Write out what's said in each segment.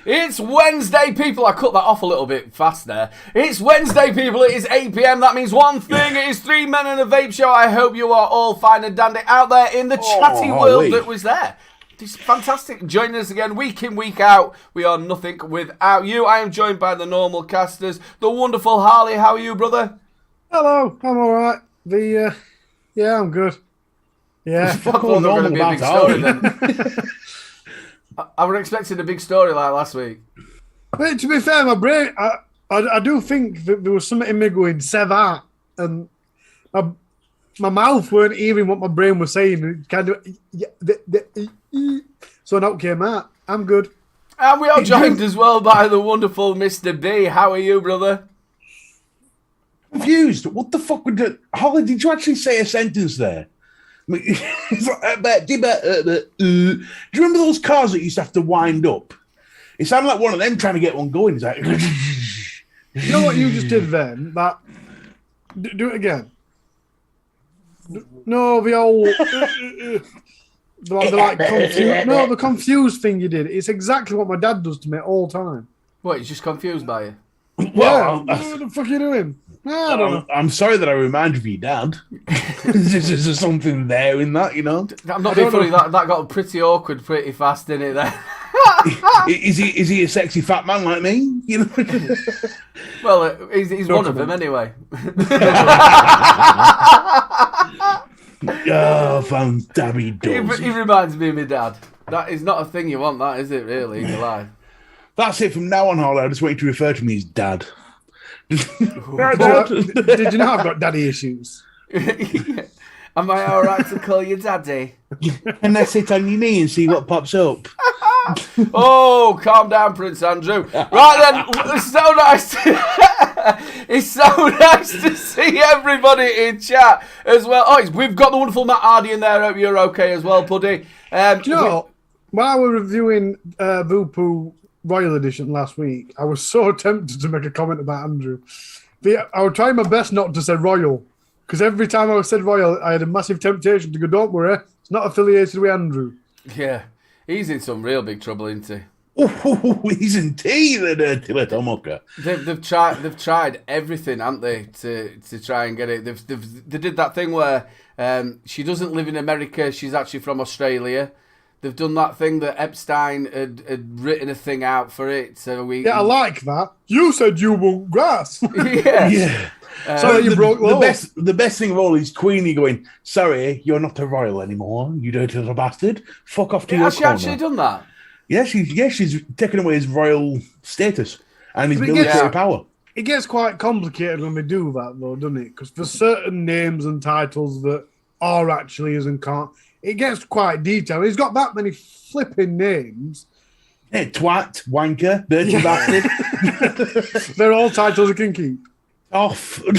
It's Wednesday, people. I cut that off a little bit fast there. It's Wednesday, people. It is 8 p.m. That means one thing. It is Three Men and a Vape Show. I hope you are all fine and dandy out there in the chatty world that was there. It's fantastic joining us again week in, week out. We are nothing without you. I am joined by the normal casters, the wonderful Harley. How are you, brother? Hello, I'm all right. Yeah, I'm good. Yeah, fuck all normal going to be a big story then. I was expecting a big story like last week. But to be fair, my brain, I do think that there was something in me going, Seva, and my mouth weren't hearing what my brain was saying. Kind of, so an out came out. I'm good. And we are joined as well by the wonderful Mr. B. How are you, brother? Confused. What the fuck would that? Holly, did you actually say a sentence there? Do you remember those cars that used to have to wind up? It sounded like one of them trying to get one going. It's like, you know what you just did then? That do it again. No, the old the confused thing you did. It's exactly what my dad does to me all the time. What? He's just confused by you? Well, what the fuck are you doing? I don't know. I'm sorry that I reminded of your dad. There's something there in that, you know. I'm not being funny. That got pretty awkward pretty fast, didn't it? There. Is he a sexy fat man like me? You know. Well, he's one of them anyway. Oh, damn does. He reminds me of my dad. That is not a thing you want, that is it? Really, in your life. That's it from now on, Harley. I just want you to refer to me as Dad. Did you know I've got daddy issues? Am I all right to call you Daddy? And then sit on your knee and see what pops up. Oh, calm down, Prince Andrew. Right then, it's so nice. It's so nice to see everybody in chat as well. Oh, we've got the wonderful Matt Hardy in there. I hope you're okay as well, Puddy. Do you know, while we were reviewing Vupu Royal Edition last week, I was so tempted to make a comment about Andrew. I would try my best not to say Royal, because every time I said Royal, I had a massive temptation to go, don't worry, it's not affiliated with Andrew. Yeah, he's in some real big trouble, isn't he? Oh, he's in tea, the dirty little mucker. They've tried everything, haven't they, to try and get it. They did that thing where she doesn't live in America, she's actually from Australia. They've done that thing that Epstein had written a thing out for it. So I like that. You said you want grass. Yeah. Sorry, you broke laws. The best thing of all is Queenie going, sorry, you're not a royal anymore, you dirty little bastard. Fuck off to your corner. Has she actually done that? Yeah, she's taken away his royal status and his military power. It gets quite complicated when we do that, though, doesn't it? Because for certain names and titles that are actually is and can't, it gets quite detailed. He's got that many flipping names. Hey, twat, wanker, dirty bastard. They're all titles he can keep. Off. Do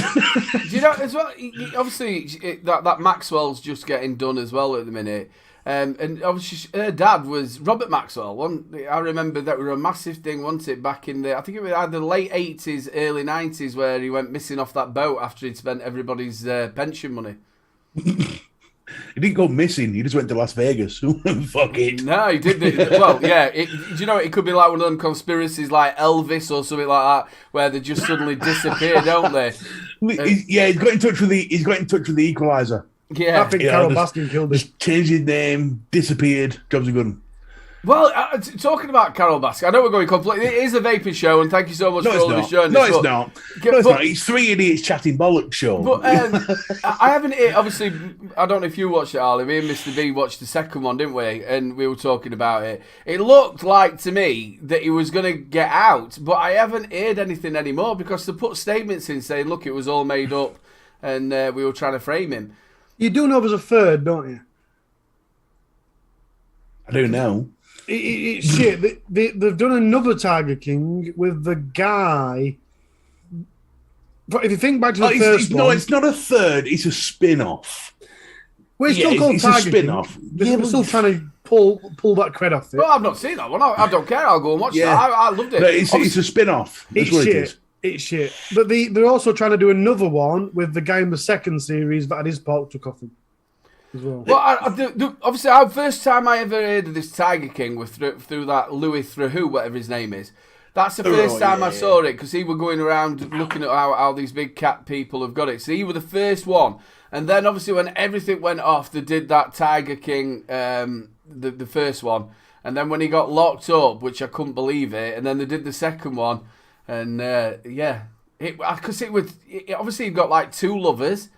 you know, as well, obviously, that Maxwell's just getting done as well at the minute. And obviously, her dad was Robert Maxwell. I remember that was a massive thing, wasn't it, back in I think it was either the late 80s, early 90s, where he went missing off that boat after he'd spent everybody's pension money. He didn't go missing. He just went to Las Vegas. Fuck it. No, he didn't. Well, yeah. Do you know, it could be like one of them conspiracies like Elvis or something like that, where they just suddenly disappear, don't they? He's got in touch with the Equalizer. Yeah. I think Carol Baskin killed him. Just changed his name, disappeared, jobs are good. Well, talking about Carol Baskin, I know we're going completely. It is a vaping show, and thank you so much for all this journey. No, it's not. No, it's not. It's three idiots chatting bollocks show. But I haven't. Obviously, I don't know if you watched it, Ali. Me and Mr. B watched the second one, didn't we? And we were talking about it. It looked like to me that he was going to get out, but I haven't heard anything anymore because they put statements in saying, "Look, it was all made up," and we were trying to frame him. You do know there's a third, don't you? I do know. It's shit. They've done another Tiger King with the guy. But if you think back to the first one, no, it's not a third. It's a spin-off. Well, it's still called Tiger a spin-off. King. We're still trying to pull that cred off it. Well, I've not seen that one. I don't care. I'll go and watch it. I loved it. No, it's a spin-off. That's what it is. It's shit. But they're also trying to do another one with the guy in the second series that had his pork took off him. Well, obviously, the first time I ever heard of this Tiger King was through that Louis Theroux, whatever his name is. That's the first time I saw it because he was going around looking at how these big cat people have got it. So he was the first one, and then obviously when everything went off, they did that Tiger King, the first one, and then when he got locked up, which I couldn't believe it, and then they did the second one, and because obviously he got like two lovers.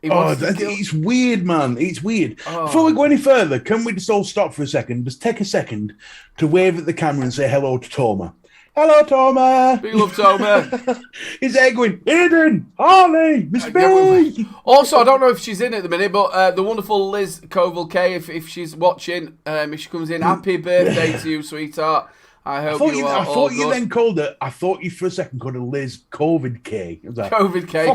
It's weird, man. It's weird. Before we go any further, can we just all stop for a second? Just take a second to wave at the camera and say hello to Toma. Hello, Toma. We love Toma. Is Edwin, Aiden, Harley, Miss B. Also, I don't know if she's in at the minute, but the wonderful Liz Coval K, if she's watching, if she comes in, happy birthday to you, sweetheart. I thought you then called her. I thought you for a second called her Liz COVID K. Like, COVID K.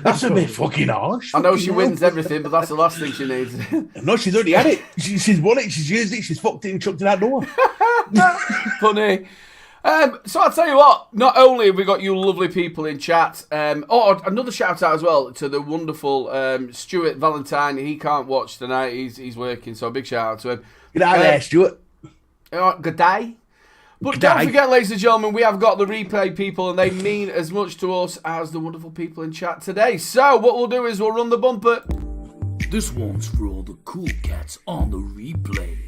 That's a bit fucking harsh. I know she wins everything, but that's the last thing she needs. No, she's already had it. She's won it. She's used it. She's fucked it and chucked it out the door. Funny. So I'll tell you what. Not only have we got you lovely people in chat. Another shout out as well to the wonderful Stuart Valentine. He can't watch tonight. He's working, so a big shout out to him. Good day there, Stuart. Good day. But don't forget, ladies and gentlemen, we have got the replay people, and they mean as much to us as the wonderful people in chat today. So what we'll do is we'll run the bumper. This one's for all the cool cats on the replay.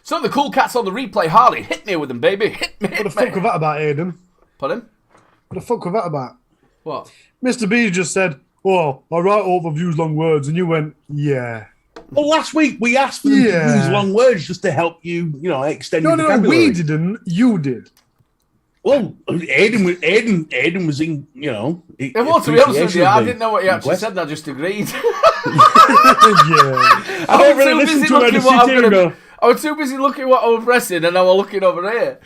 So the cool cats on the replay, Harley, hit me with them, baby. Hit me. What the fuck was that about, Aiden? Pardon? What the fuck was that about? What? Mr. B just said, "Oh, I write overviews long words," and you went, "Yeah." Well, last week we asked for them to use long words just to help you, extend your vocabulary. No, we didn't. You did. Well, Aiden was in, Well, to be honest with you, I didn't know what he actually said, and I just agreed. I don't really listen to him. I was too busy looking what I was pressing, and I was looking over here.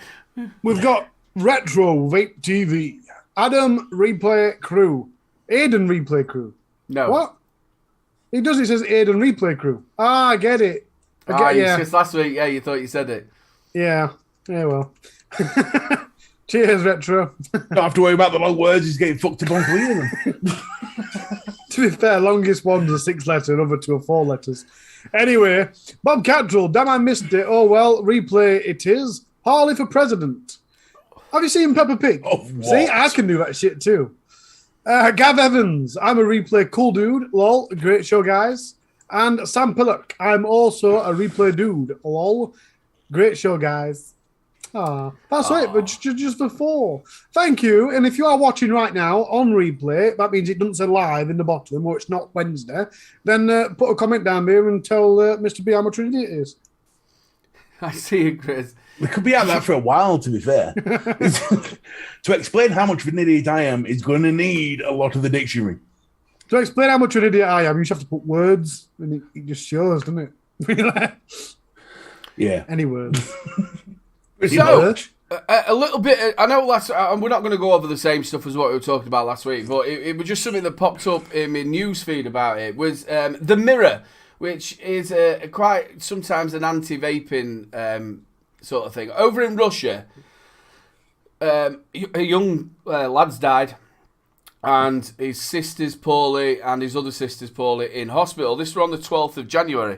We've got Retro Vape TV, Adam Replay Crew, Aiden Replay Crew. No. What? He does. It says Aiden Replay Crew. I get it. Because last week, you thought you said it. Yeah. Yeah, well. Cheers, Retro. Don't have to worry about the long words. He's getting fucked up on three of them. To be fair, longest one's a 6-letter, other two are 4 letters. Anyway, Bob Cattrall, damn, I missed it. Oh, well, replay it is. Harley for president. Have you seen Peppa Pig? Oh, see, I can do that shit too. Gav Evans, I'm a replay cool dude. Lol, great show, guys. And Sam Pillock, I'm also a replay dude. Lol, great show, guys. That's it, but just before. Thank you. And if you are watching right now on replay, that means it doesn't say live in the bottom, or it's not Wednesday, then put a comment down there and tell Mr. B how much it is. I see you, Chris. We could be at that for a while, to be fair. To explain how much of an idiot I am is going to need a lot of the dictionary. To explain how much of an idiot I am, you just have to put words, and it just shows, doesn't it? Really? Yeah. Any words. So, a little bit, I know we're not going to go over the same stuff as what we were talking about last week, but it was just something that popped up in my news feed about it, was The Mirror, which is quite sometimes an anti-vaping sort of thing. Over in Russia, a young lad's died, and his sister's poorly, and his other sister's poorly in hospital. This was on the 12th of January.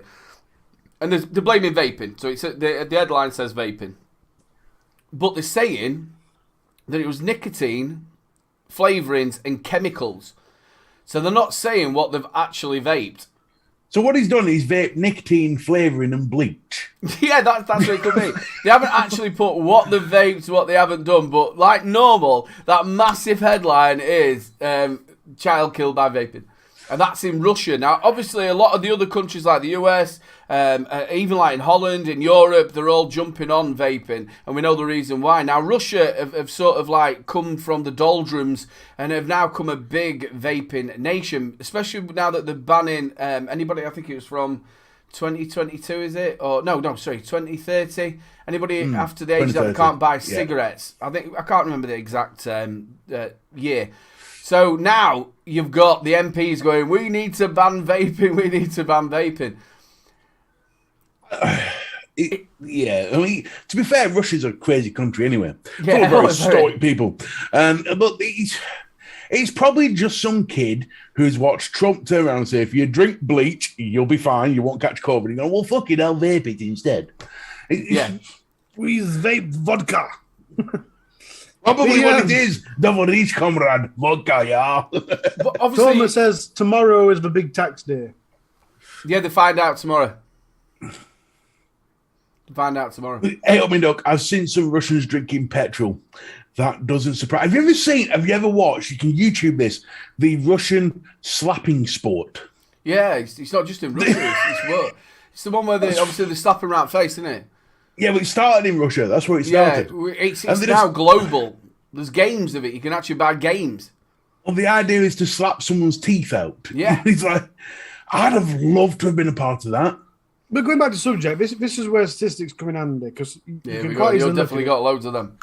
And they're blaming vaping. So the headline says vaping. But they're saying that it was nicotine, flavourings, and chemicals. So they're not saying what they've actually vaped. So what he's done is vape nicotine flavouring and bleach. Yeah, that's what it could be. They haven't actually put what they've vaped, what they haven't done, but like normal, that massive headline is child killed by vaping. And that's in Russia. Now, obviously, a lot of the other countries like the US, even like in Holland, in Europe, they're all jumping on vaping. And we know the reason why. Now, Russia have sort of like come from the doldrums and have now come a big vaping nation, especially now that they're banning anybody, I think it was from 2022, is it? Or no, sorry, 2030. Anybody after the age that can't buy cigarettes. I can't remember the exact year. So now you've got the MPs going, we need to ban vaping, Yeah, I mean, to be fair, Russia's a crazy country anyway. Yeah, full of very stoic people. But it's probably just some kid who's watched Trump turn around and say, if you drink bleach, you'll be fine, you won't catch COVID. You go, well, fuck it, I'll vape it instead. Please vape vodka. Probably what it is. Dovorish, comrade. Vodka, yeah. But obviously, Thomas says tomorrow is the big tax day. Yeah, they find out tomorrow. Hey, up, duck, I've seen some Russians drinking petrol. That doesn't surprise. Have you ever watched, you can YouTube this, the Russian slapping sport? Yeah, it's not just in Russia. It's the one where they slap him around the face, isn't it? Yeah, but it started in Russia. That's where it started. Yeah, it's now global. There's games of it. You can actually buy games. Well, the idea is to slap someone's teeth out. Yeah. It's like, I'd have loved to have been a part of that. But going back to subject, this is where statistics come in handy, because you've definitely got loads of them.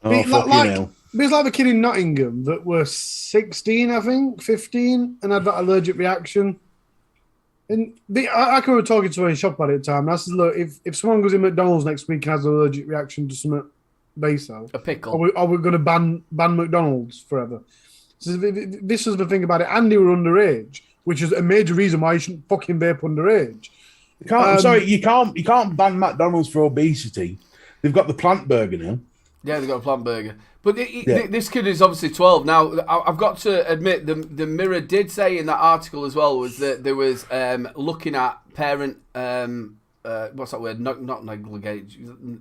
Oh, fucking hell. There's like the kid in Nottingham that were 16, I think, 15, and had that allergic reaction. And I remember talking to her in shop about it at the time. And I said, look, if someone goes in McDonald's next week and has an allergic reaction to some base oil, a pickle, are we going to ban McDonald's forever? So this is the thing about it. And they were underage, which is a major reason why you shouldn't fucking vape underage. You can't ban McDonald's for obesity. They've got the plant burger now. Yeah, they've got a plant burger. But this kid is obviously 12. Now, I've got to admit, the Mirror did say in that article as well, was that there was looking at parent, what's that word? Not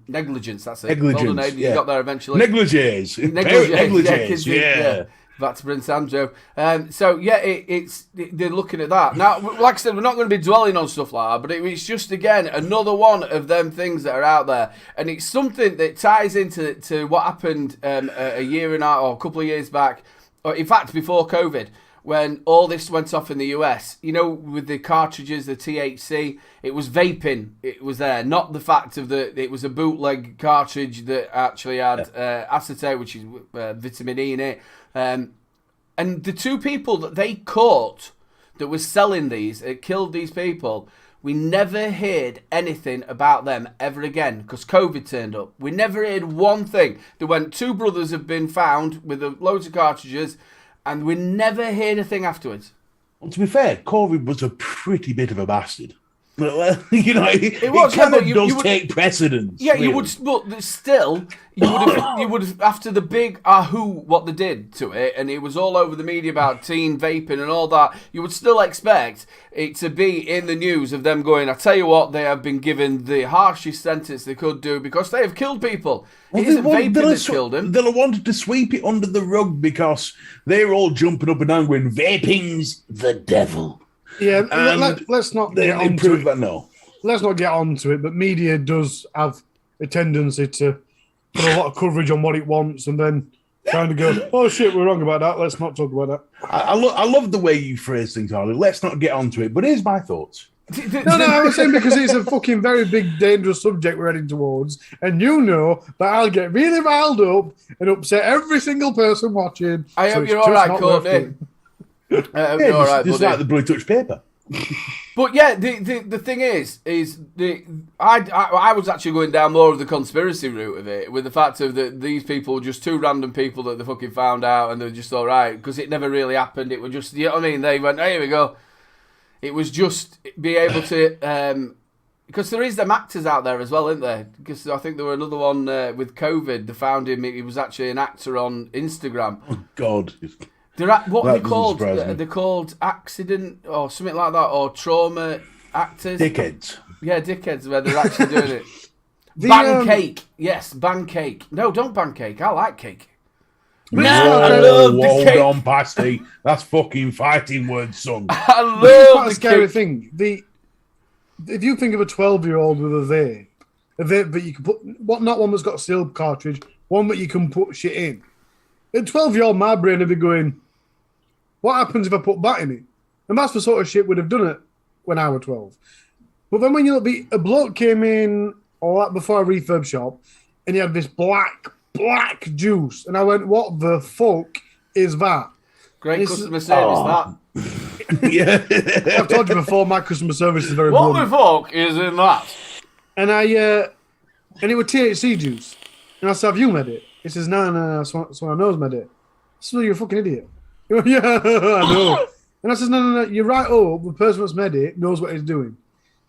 negligence, that's it. Negligence, You got there eventually. Negligence. Yeah. Back to Prince Andrew. So, yeah, they're looking at that. Now, like I said, we're not going to be dwelling on stuff like that, but it's just, again, another one of them things that are out there. And it's something that ties into what happened a year and a half or a couple of years back, or in fact, before COVID, when all this went off in the US. You know, with the cartridges, the THC, it was vaping. It was there, not the fact of it was a bootleg cartridge that actually had acetate, which is vitamin E in it. And the two people that they caught that was selling these, it killed these people. We never heard anything about them ever again because COVID turned up. We never heard one thing. There went, two brothers have been found with loads of cartridges, and we never heard a thing afterwards. Well, to be fair, COVID was a pretty bit of a bastard. Well, you know, it kind of does take precedence. Yeah, really. you would, but still, you would have after the big what they did to it, and it was all over the media about teen vaping and all that. You would still expect it to be in the news of them going, I tell you what, they have been given the harshest sentence they could do because they have killed people. It isn't vaping that's killed them. They'll have wanted to sweep it under the rug because they're all jumping up and down going, vaping's the devil. Yeah, let's not get onto it. That, no. Let's not get onto it, but media does have a tendency to put a lot of coverage on what it wants and then kind of go, oh shit, we're wrong about that, let's not talk about that. I love the way you phrase things, Harley. Let's not get onto it, but here's my thoughts. No, I was saying because it's a fucking very big, dangerous subject we're heading towards, and you know that I'll get really riled up and upset every single person watching. I hope you're all right, Courtney. Just like the blue touch paper. But yeah, the thing is I was actually going down more of the conspiracy route of it, with the fact of that these people were just two random people that they fucking found out and they're just all right because it never really happened. It was just, you know what I mean? They went, hey, here we go. It was just be able to because there is them actors out there as well, isn't there? Because I think there were another one with COVID. They found him. He was actually an actor on Instagram. Oh God. What are they That doesn't called? surprise me. They're called accident or something like that, or trauma actors. Dickheads. Yeah, dickheads, where they're actually doing it. The, Ban cake. Yes, ban cake. No, don't ban cake. I like cake. But No, it's I like love the hold cake. on, Pasty. That's fucking fighting words, son. I But it's love quite a the scary cake. thing. If you think of a 12-year-old with a vape that you can put, not one that's got a sealed cartridge, one that you can put shit in. At 12-year-old, my brain would be going, what happens if I put that in it? And that's the sort of shit would have done it when I was 12. But then when a bloke came in, or that before a refurb shop, and he had this black juice, and I went, what the fuck is that? Great customer service, that. Yeah. I've told you before, my customer service is very What blunt. the fuck is in that? And and it was THC juice. And I said, have you made it? He says, no, someone I know's made it. I said, you're a fucking idiot. He went, yeah, I know. And I says, no, you're right. Oh, the person that's made it knows what he's doing.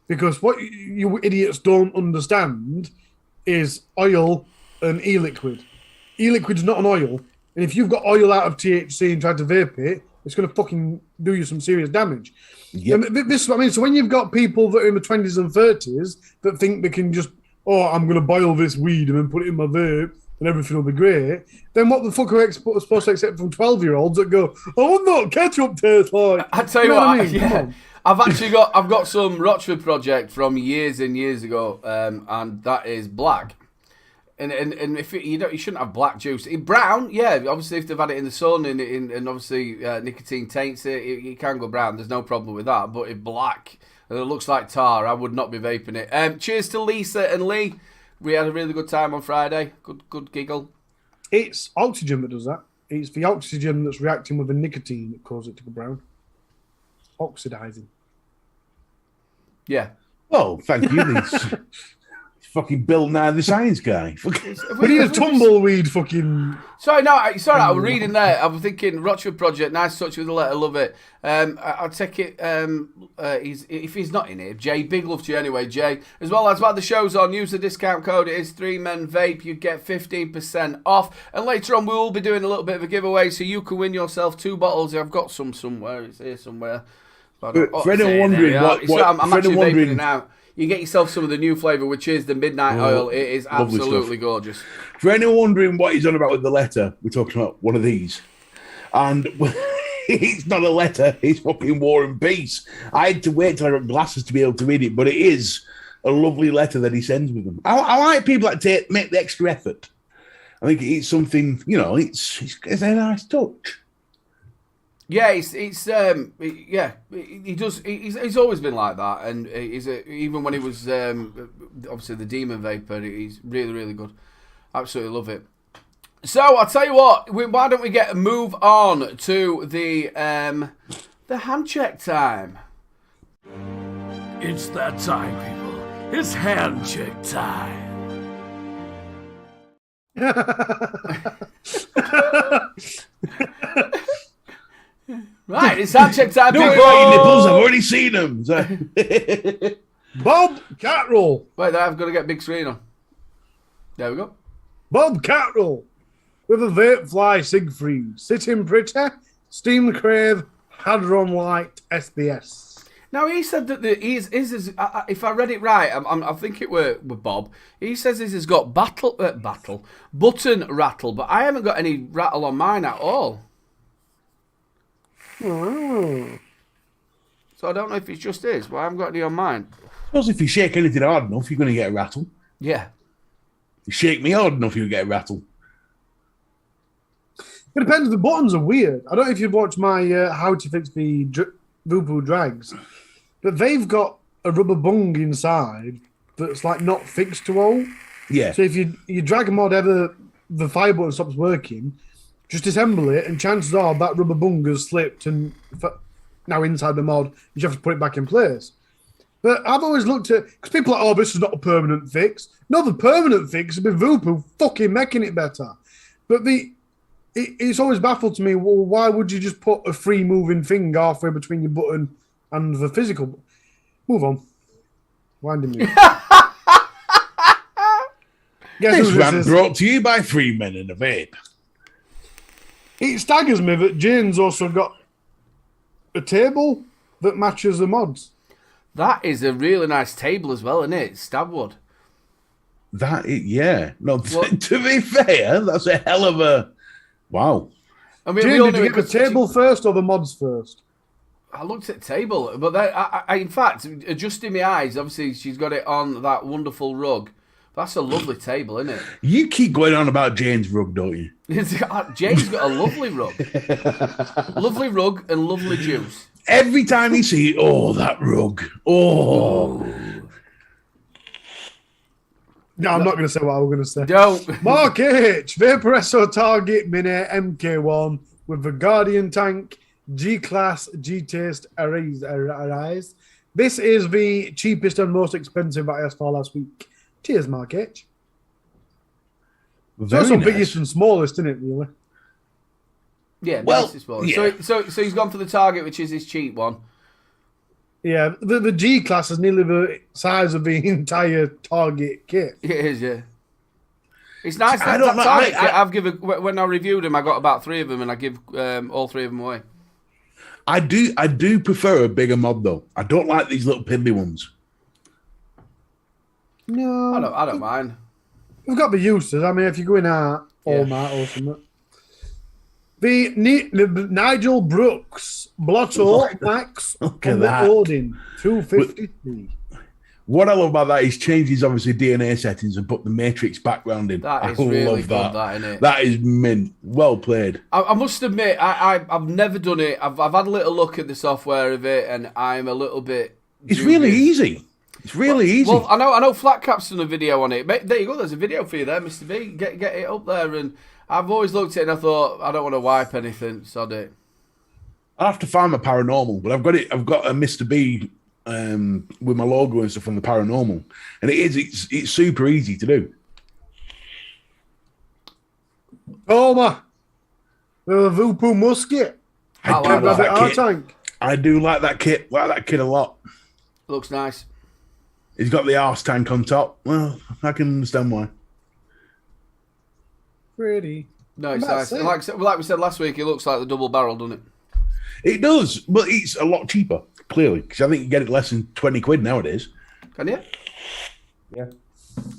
Because what you idiots don't understand is oil and e-liquid. E-liquid's not an oil. And if you've got oil out of THC and tried to vape it, it's going to fucking do you some serious damage. Yep. And this is what I mean. So when you've got people that are in the 20s and 30s that think they can just, I'm going to boil this weed and then put it in my vape and everything will be great, then what the fuck are we supposed to accept from 12-year-olds that go, I wonder what ketchup tastes like? I tell you know what, I mean? Come on. I've got some Rochford project from years and years ago, and that is black. And if you shouldn't have black juice. Brown, yeah, obviously if they've had it in the sun and obviously nicotine taints it, it can go brown. There's no problem with that. But if black and it looks like tar, I would not be vaping it. Cheers to Lisa and Lee. We had a really good time on Friday. Good giggle. It's oxygen that does that. It's the oxygen that's reacting with the nicotine that causes it to go brown. Oxidizing. Yeah. Oh, thank you. This fucking Bill Nye the Science Guy. We need a tumbleweed fucking... Sorry, I was reading there. I was thinking, Rochford Project, nice touch with the letter, love it. I'll take it, if he's not in here, Jay, big love to you anyway, Jay. As well as while the show's on, use the discount code, it is 3Men Vape, you get 15% off. And later on, we will be doing a little bit of a giveaway, so you can win yourself 2 bottles. I've got some somewhere, it's here somewhere. For anyone wondering I'm actually vaping it now. You get yourself some of the new flavour, which is the Midnight Oil. It is absolutely gorgeous. For anyone wondering what he's on about with the letter, we're talking about one of these. And it's not a letter, it's fucking War and Peace. I had to wait till I got glasses to be able to read it, but it is a lovely letter that he sends with them. I like people that make the extra effort. I think it's something, it's a nice touch. Yeah, he does. He's always been like that, and even when he was obviously the Demon Vapor, he's really, really good. Absolutely love it. So I'll tell you what. Why don't we move on to the hand check time? It's that time, people. It's hand check time. Right, it's hand check time, Don't people. worry about your nipples, I've already seen them. So. Bob Catroll. Wait, I've got to get big screen on. There we go. Bob Catroll. With a vape fly Siegfried. Sitting pretty. Steam Crave. Hadron Light SBS. Now he said that if I read it right, I think it were Bob. He says this has got button rattle, but I haven't got any rattle on mine at all. So I don't know if it just is, but I haven't got any on mine. I suppose if you shake anything hard enough, you're going to get a rattle. Yeah. If you shake me hard enough, you'll get a rattle. It depends. The buttons are weird. I don't know if you've watched my How to Fix the Voopoo Drags, but they've got a rubber bung inside that's like not fixed to all. Yeah. So if you drag them whatever, the fire button stops working, just disassemble it, and chances are that rubber bung has slipped and now inside the mod, you have to put it back in place. But I've always looked at, because people are like, this is not a permanent fix. No, the permanent fix has been Voopoo fucking making it better. But it's always baffled to me, well, why would you just put a free moving thing halfway between your button and the physical? Move on. Winding me. This rant brought to you by 3 Men and a Vape. It staggers me that Jane's also got a table that matches the mods. That is a really nice table as well, isn't it? Stabwood. Yeah. No, to be fair, that's a hell of a wow. I mean, Jane, did you get the table first or the mods first? I looked at the table, but then, in fact, adjusting my eyes, obviously she's got it on that wonderful rug. That's a lovely table, isn't it? You keep going on about Jane's rug, don't you? Jane's got a lovely rug. Lovely rug and lovely juice. Every time you see, that rug. Oh. No, I'm not going to say what I was going to say. Don't. Mark H. Vaporesso Target Mini MK1 with the Guardian tank, G-Class, G-Taste, Arise. This is the cheapest and most expensive I asked for last week. Cheers, Mark H. Very also nice. biggest and smallest, isn't it, really? Yeah, well, yeah. So he's gone for the Target, which is his cheap one. Yeah, the G-Class is nearly the size of the entire Target kit. It is, yeah. It's nice. I don't know. Target kit, I've given, when I reviewed them, I got about 3 of them, and I give all 3 of them away. I do prefer a bigger mod, though. I don't like these little piddly ones. No. I don't mind. We've got the uses. I mean, if you go in art, Walmart or something. The Nigel Brooks Blotto Max Look and at the that. Odin 253. What I love about that is changes obviously DNA settings and put the Matrix background in. That is I really love good, that, isn't it? That is mint. Well played. I must admit, I've never done it. I've had a little look at the software of it, and I'm a little bit. It's dubious. really easy. It's really easy. Well, I know. Flatcap's done a video on it. There you go. There's a video for you there, Mr. B. Get it up there. And I've always looked at it and I thought I don't want to wipe anything. Sod it. I have to find my paranormal, but I've got it. I've got a Mr. B with my logo and stuff on the paranormal, and it's super easy to do. Toma, the Vupu musket. I do like like the that R kit. tank. I do like that kit. Like that kit a lot. Looks nice. He's got the arse tank on top. Well, I can understand why. Pretty. No, it's That's nice. it. Like we said last week, it looks like the double barrel, doesn't it? It does, but it's a lot cheaper, clearly, because I think you get it less than 20 quid nowadays. Can you? Yeah.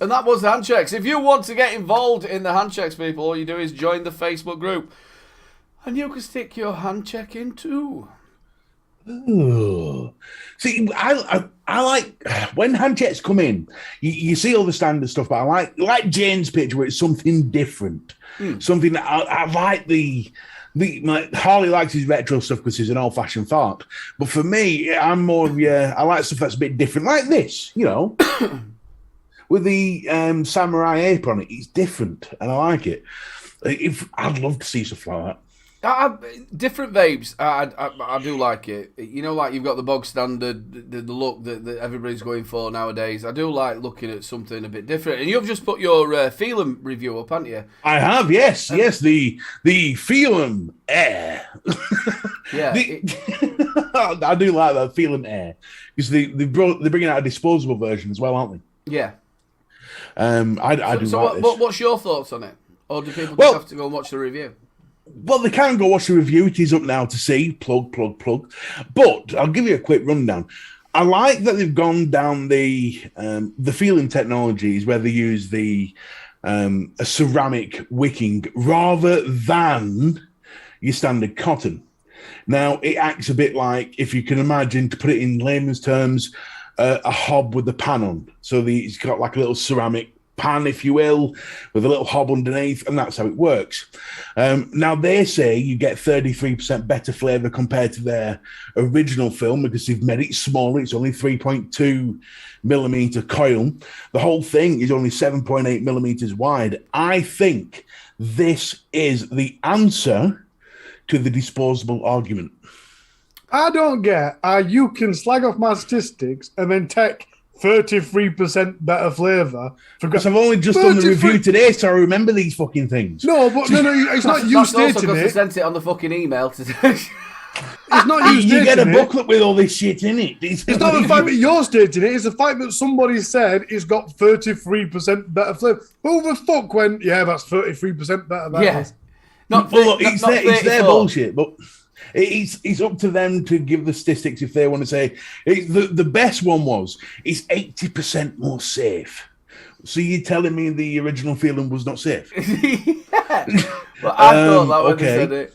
And that was the handshakes. If you want to get involved in the handshakes, people, all you do is join the Facebook group. And you can stick your hand check in too. Ooh. See, I like when hand checks come in. You see all the standard stuff, but I like Jane's picture where it's something different, something that I like. Like Harley likes his retro stuff because he's an old-fashioned fart. But for me, I'm more of I like stuff that's a bit different, like this, with the samurai ape on it. It's different, and I like it. I'd love to see stuff like that. Different vapes, I do like it. Like you've got the bog standard, the look that everybody's going for nowadays. I do like looking at something a bit different. And you've just put your Feelum review up, haven't you? I have, yes, the Feelum Air. Yeah. I do like that Feelum Air because they're bringing out a disposable version as well, aren't they? Yeah. I do like this. What's your thoughts on it? Or do people just have to go and watch the review? Well, they can go watch the review. It is up now to see. Plug. But I'll give you a quick rundown. I like that they've gone down the feeling technologies where they use a ceramic wicking rather than your standard cotton. Now, it acts a bit like, if you can imagine, to put it in layman's terms, a hob with the pan on. So it's got like a little ceramic pan, if you will, with a little hob underneath, and that's how it works. Now, they say you get 33% better flavour compared to their original film because they've made it smaller. It's only 3.2 millimetre coil. The whole thing is only 7.8 millimetres wide. I think this is the answer to the disposable argument. I don't get how you can slag off my statistics and then take 33% better flavour. Because I've only just done the review today, so I remember these fucking things. No, it's not you That's also stating because they it. sent it on the fucking email to. It's not you stating You get a it. booklet with all this shit in it. It's not the fact that you're stating it. It's the fact that somebody said it's got 33% better flavour. Who the fuck went, yeah, that's 33% better than Yeah. this? Not Well, look, it's, not it's their 34. bullshit, but it's up to them to give the statistics if they want to say. The best one was it's 80% more safe. So you're telling me the original feeling was not safe? Yeah. Well, I thought that when they okay. said it.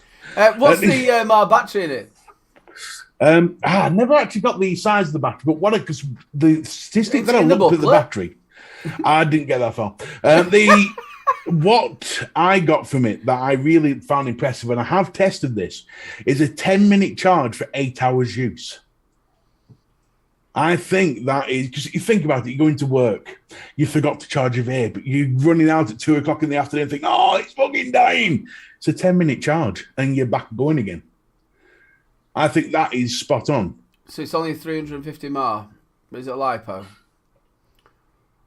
What's the battery in it? I never actually got the size of the battery, but because the statistic It's that I in the looked at the booklet. battery, I didn't get that far. What I got from it that I really found impressive, and I have tested this, is a 10-minute charge for 8 hours use. I think that is, because you think about it, you go into work, you forgot to charge your vape, you're running out at 2 o'clock in the afternoon, think, oh, it's fucking dying. It's a 10-minute charge, and you're back going again. I think that is spot on. So it's only 350 mAh. Is it a lipo?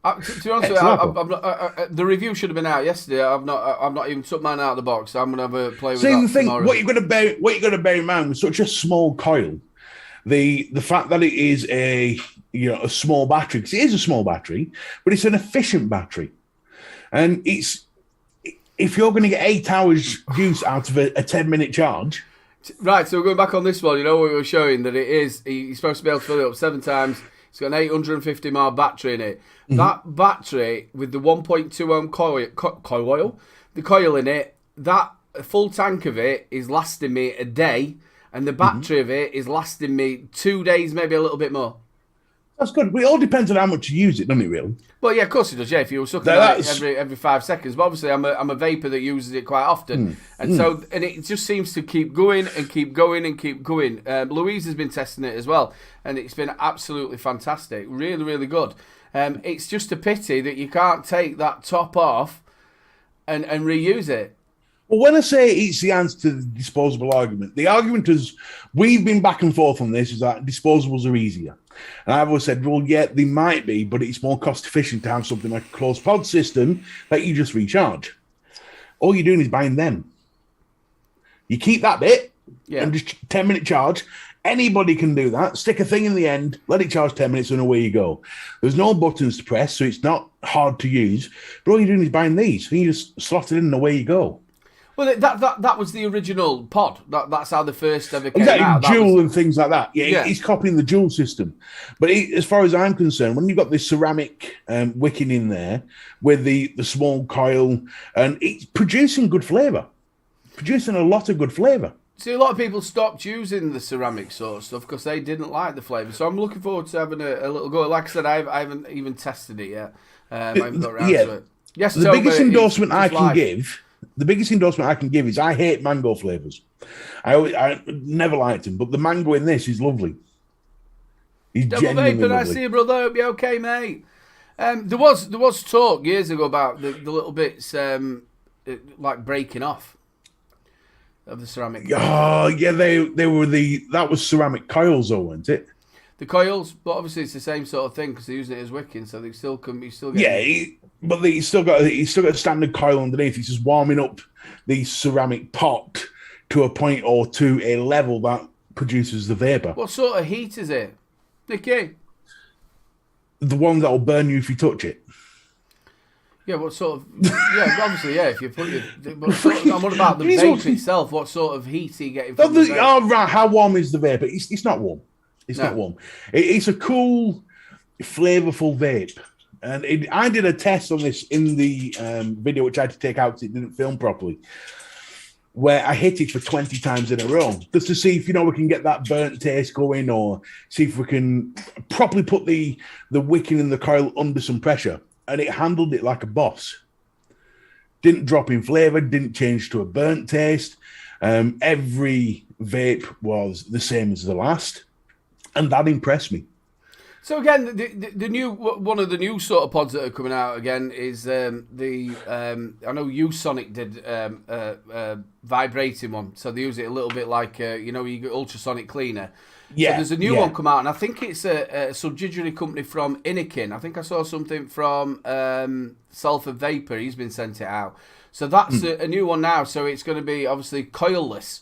To be honest with you, I've not, the review should have been out yesterday. I've not even took mine out of the box. I'm gonna have a play with that tomorrow. What you're gonna bear in mind with such a small coil, the fact that it is a small battery, because it is a small battery, but it's an efficient battery, and it's if you're going to get 8 hours use out of a 10-minute charge. Right, so we're going back on this one. You know, we were showing that he's supposed to be able to fill it up 7 times. It's got an 850 mAh battery in it. Mm-hmm. That battery with the 1.2 ohm coil, the coil in it, that full tank of it is lasting me a day, and the battery of it is lasting me 2 days, maybe a little bit more. That's good. But it all depends on how much you use it, doesn't it, really? Well, yeah, of course it does. Yeah, if you were sucking on it every 5 seconds. But obviously, I'm a vapor that uses it quite often, and it just seems to keep going and keep going and keep going. Louise has been testing it as well, and it's been absolutely fantastic. Really, really good. It's just a pity that you can't take that top off and reuse it. Well, when I say it's the answer to the disposable argument, the argument is we've been back and forth on this, is that disposables are easier. And I've always said, well, yeah, they might be, but it's more cost efficient to have something like a closed pod system that you just recharge. All you're doing is buying them. You keep that bit and just 10-minute charge. Anybody can do that. Stick a thing in the end, let it charge 10 minutes, and away you go. There's no buttons to press, so it's not hard to use. But all you're doing is buying these, and you just slot it in, and away you go. Well, that was the original pod. That's how the first ever came out. Juul and things like that. Yeah, he's copying the Juul system. But as far as I'm concerned, when you've got this ceramic wicking in there with the small coil, and it's producing good flavour. Producing a lot of good flavour. See, a lot of people stopped using the ceramic sort of stuff because they didn't like the flavour. So I'm looking forward to having a little go. Like I said, I haven't even tested it yet. I haven't got around to it. Yes, the biggest endorsement I can give... The biggest endorsement I can give is I hate mango flavours. I never liked them, but the mango in this is lovely. He's Double genuinely vaping, lovely. I see you, brother. Hope you're okay, mate. There was talk years ago about the little bits like breaking off of the ceramic. Oh yeah, they were that was ceramic coils, though, wasn't it? The coils, but obviously it's the same sort of thing because they're using it as wicking, so they still can be getting... But he's still got a standard coil underneath. He's just warming up the ceramic pot to a point or to a level that produces the vapor. What sort of heat is it, Nicky? The one that will burn you if you touch it. Yeah, what sort of... Yeah, obviously, yeah, if you put your... I'm on about the vape itself. What sort of heat are you getting from the vape? Oh, right, how warm is the vapor? It's not warm. It's not warm. It's a cool, flavourful vape. And I did a test on this in the video, which I had to take out because it didn't film properly, where I hit it for 20 times in a row, just to see if, we can get that burnt taste going, or see if we can properly put the wicking in the coil under some pressure. And it handled it like a boss. Didn't drop in flavour, didn't change to a burnt taste. Every vape was the same as the last. And that impressed me. So again, the new one of the new sort of pods that are coming out again is I know Usonic did vibrating one, so they use it a little bit like you get ultrasonic cleaner. Yeah. So there's a new one come out, and I think it's a subsidiary company from Inikin. I think I saw something from Sulfur Vapor. He's been sent it out, so that's a new one now. So it's going to be obviously coilless.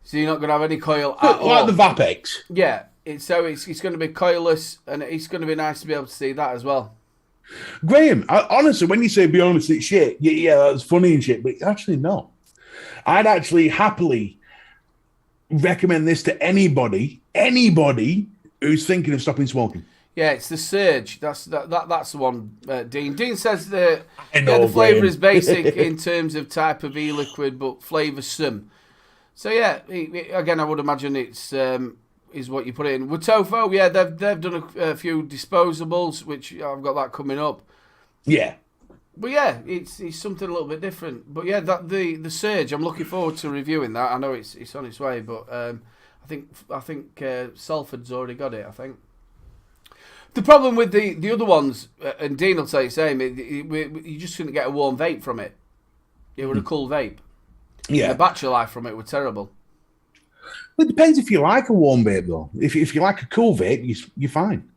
So you're not going to have any coil at all. Like the Vapex. Yeah. It's going to be coilless, and it's going to be nice to be able to see that as well. Graham, honestly, when you say be honest, it's shit, yeah, that's funny and shit, but it's actually not. I'd actually happily recommend this to anybody who's thinking of stopping smoking. Yeah, it's the Surge. That's the one. Dean. Dean says that I know, the flavour Graham. is basic in terms of type of e-liquid, but flavoursome. So yeah, again, I would imagine it's is what you put it in. With Tofo, yeah, they've done a few disposables, which I've got that coming up. Yeah. But yeah, it's something a little bit different. But yeah, the Surge, I'm looking forward to reviewing that. I know it's on its way, but I think Salford's already got it. I think. The problem with the other ones, and Dean will say the same, you just couldn't get a warm vape from it. It was a cool vape. Yeah. The battery life from it were terrible. Well, it depends if you like a warm vape, though. If you like a cool vape, you're fine.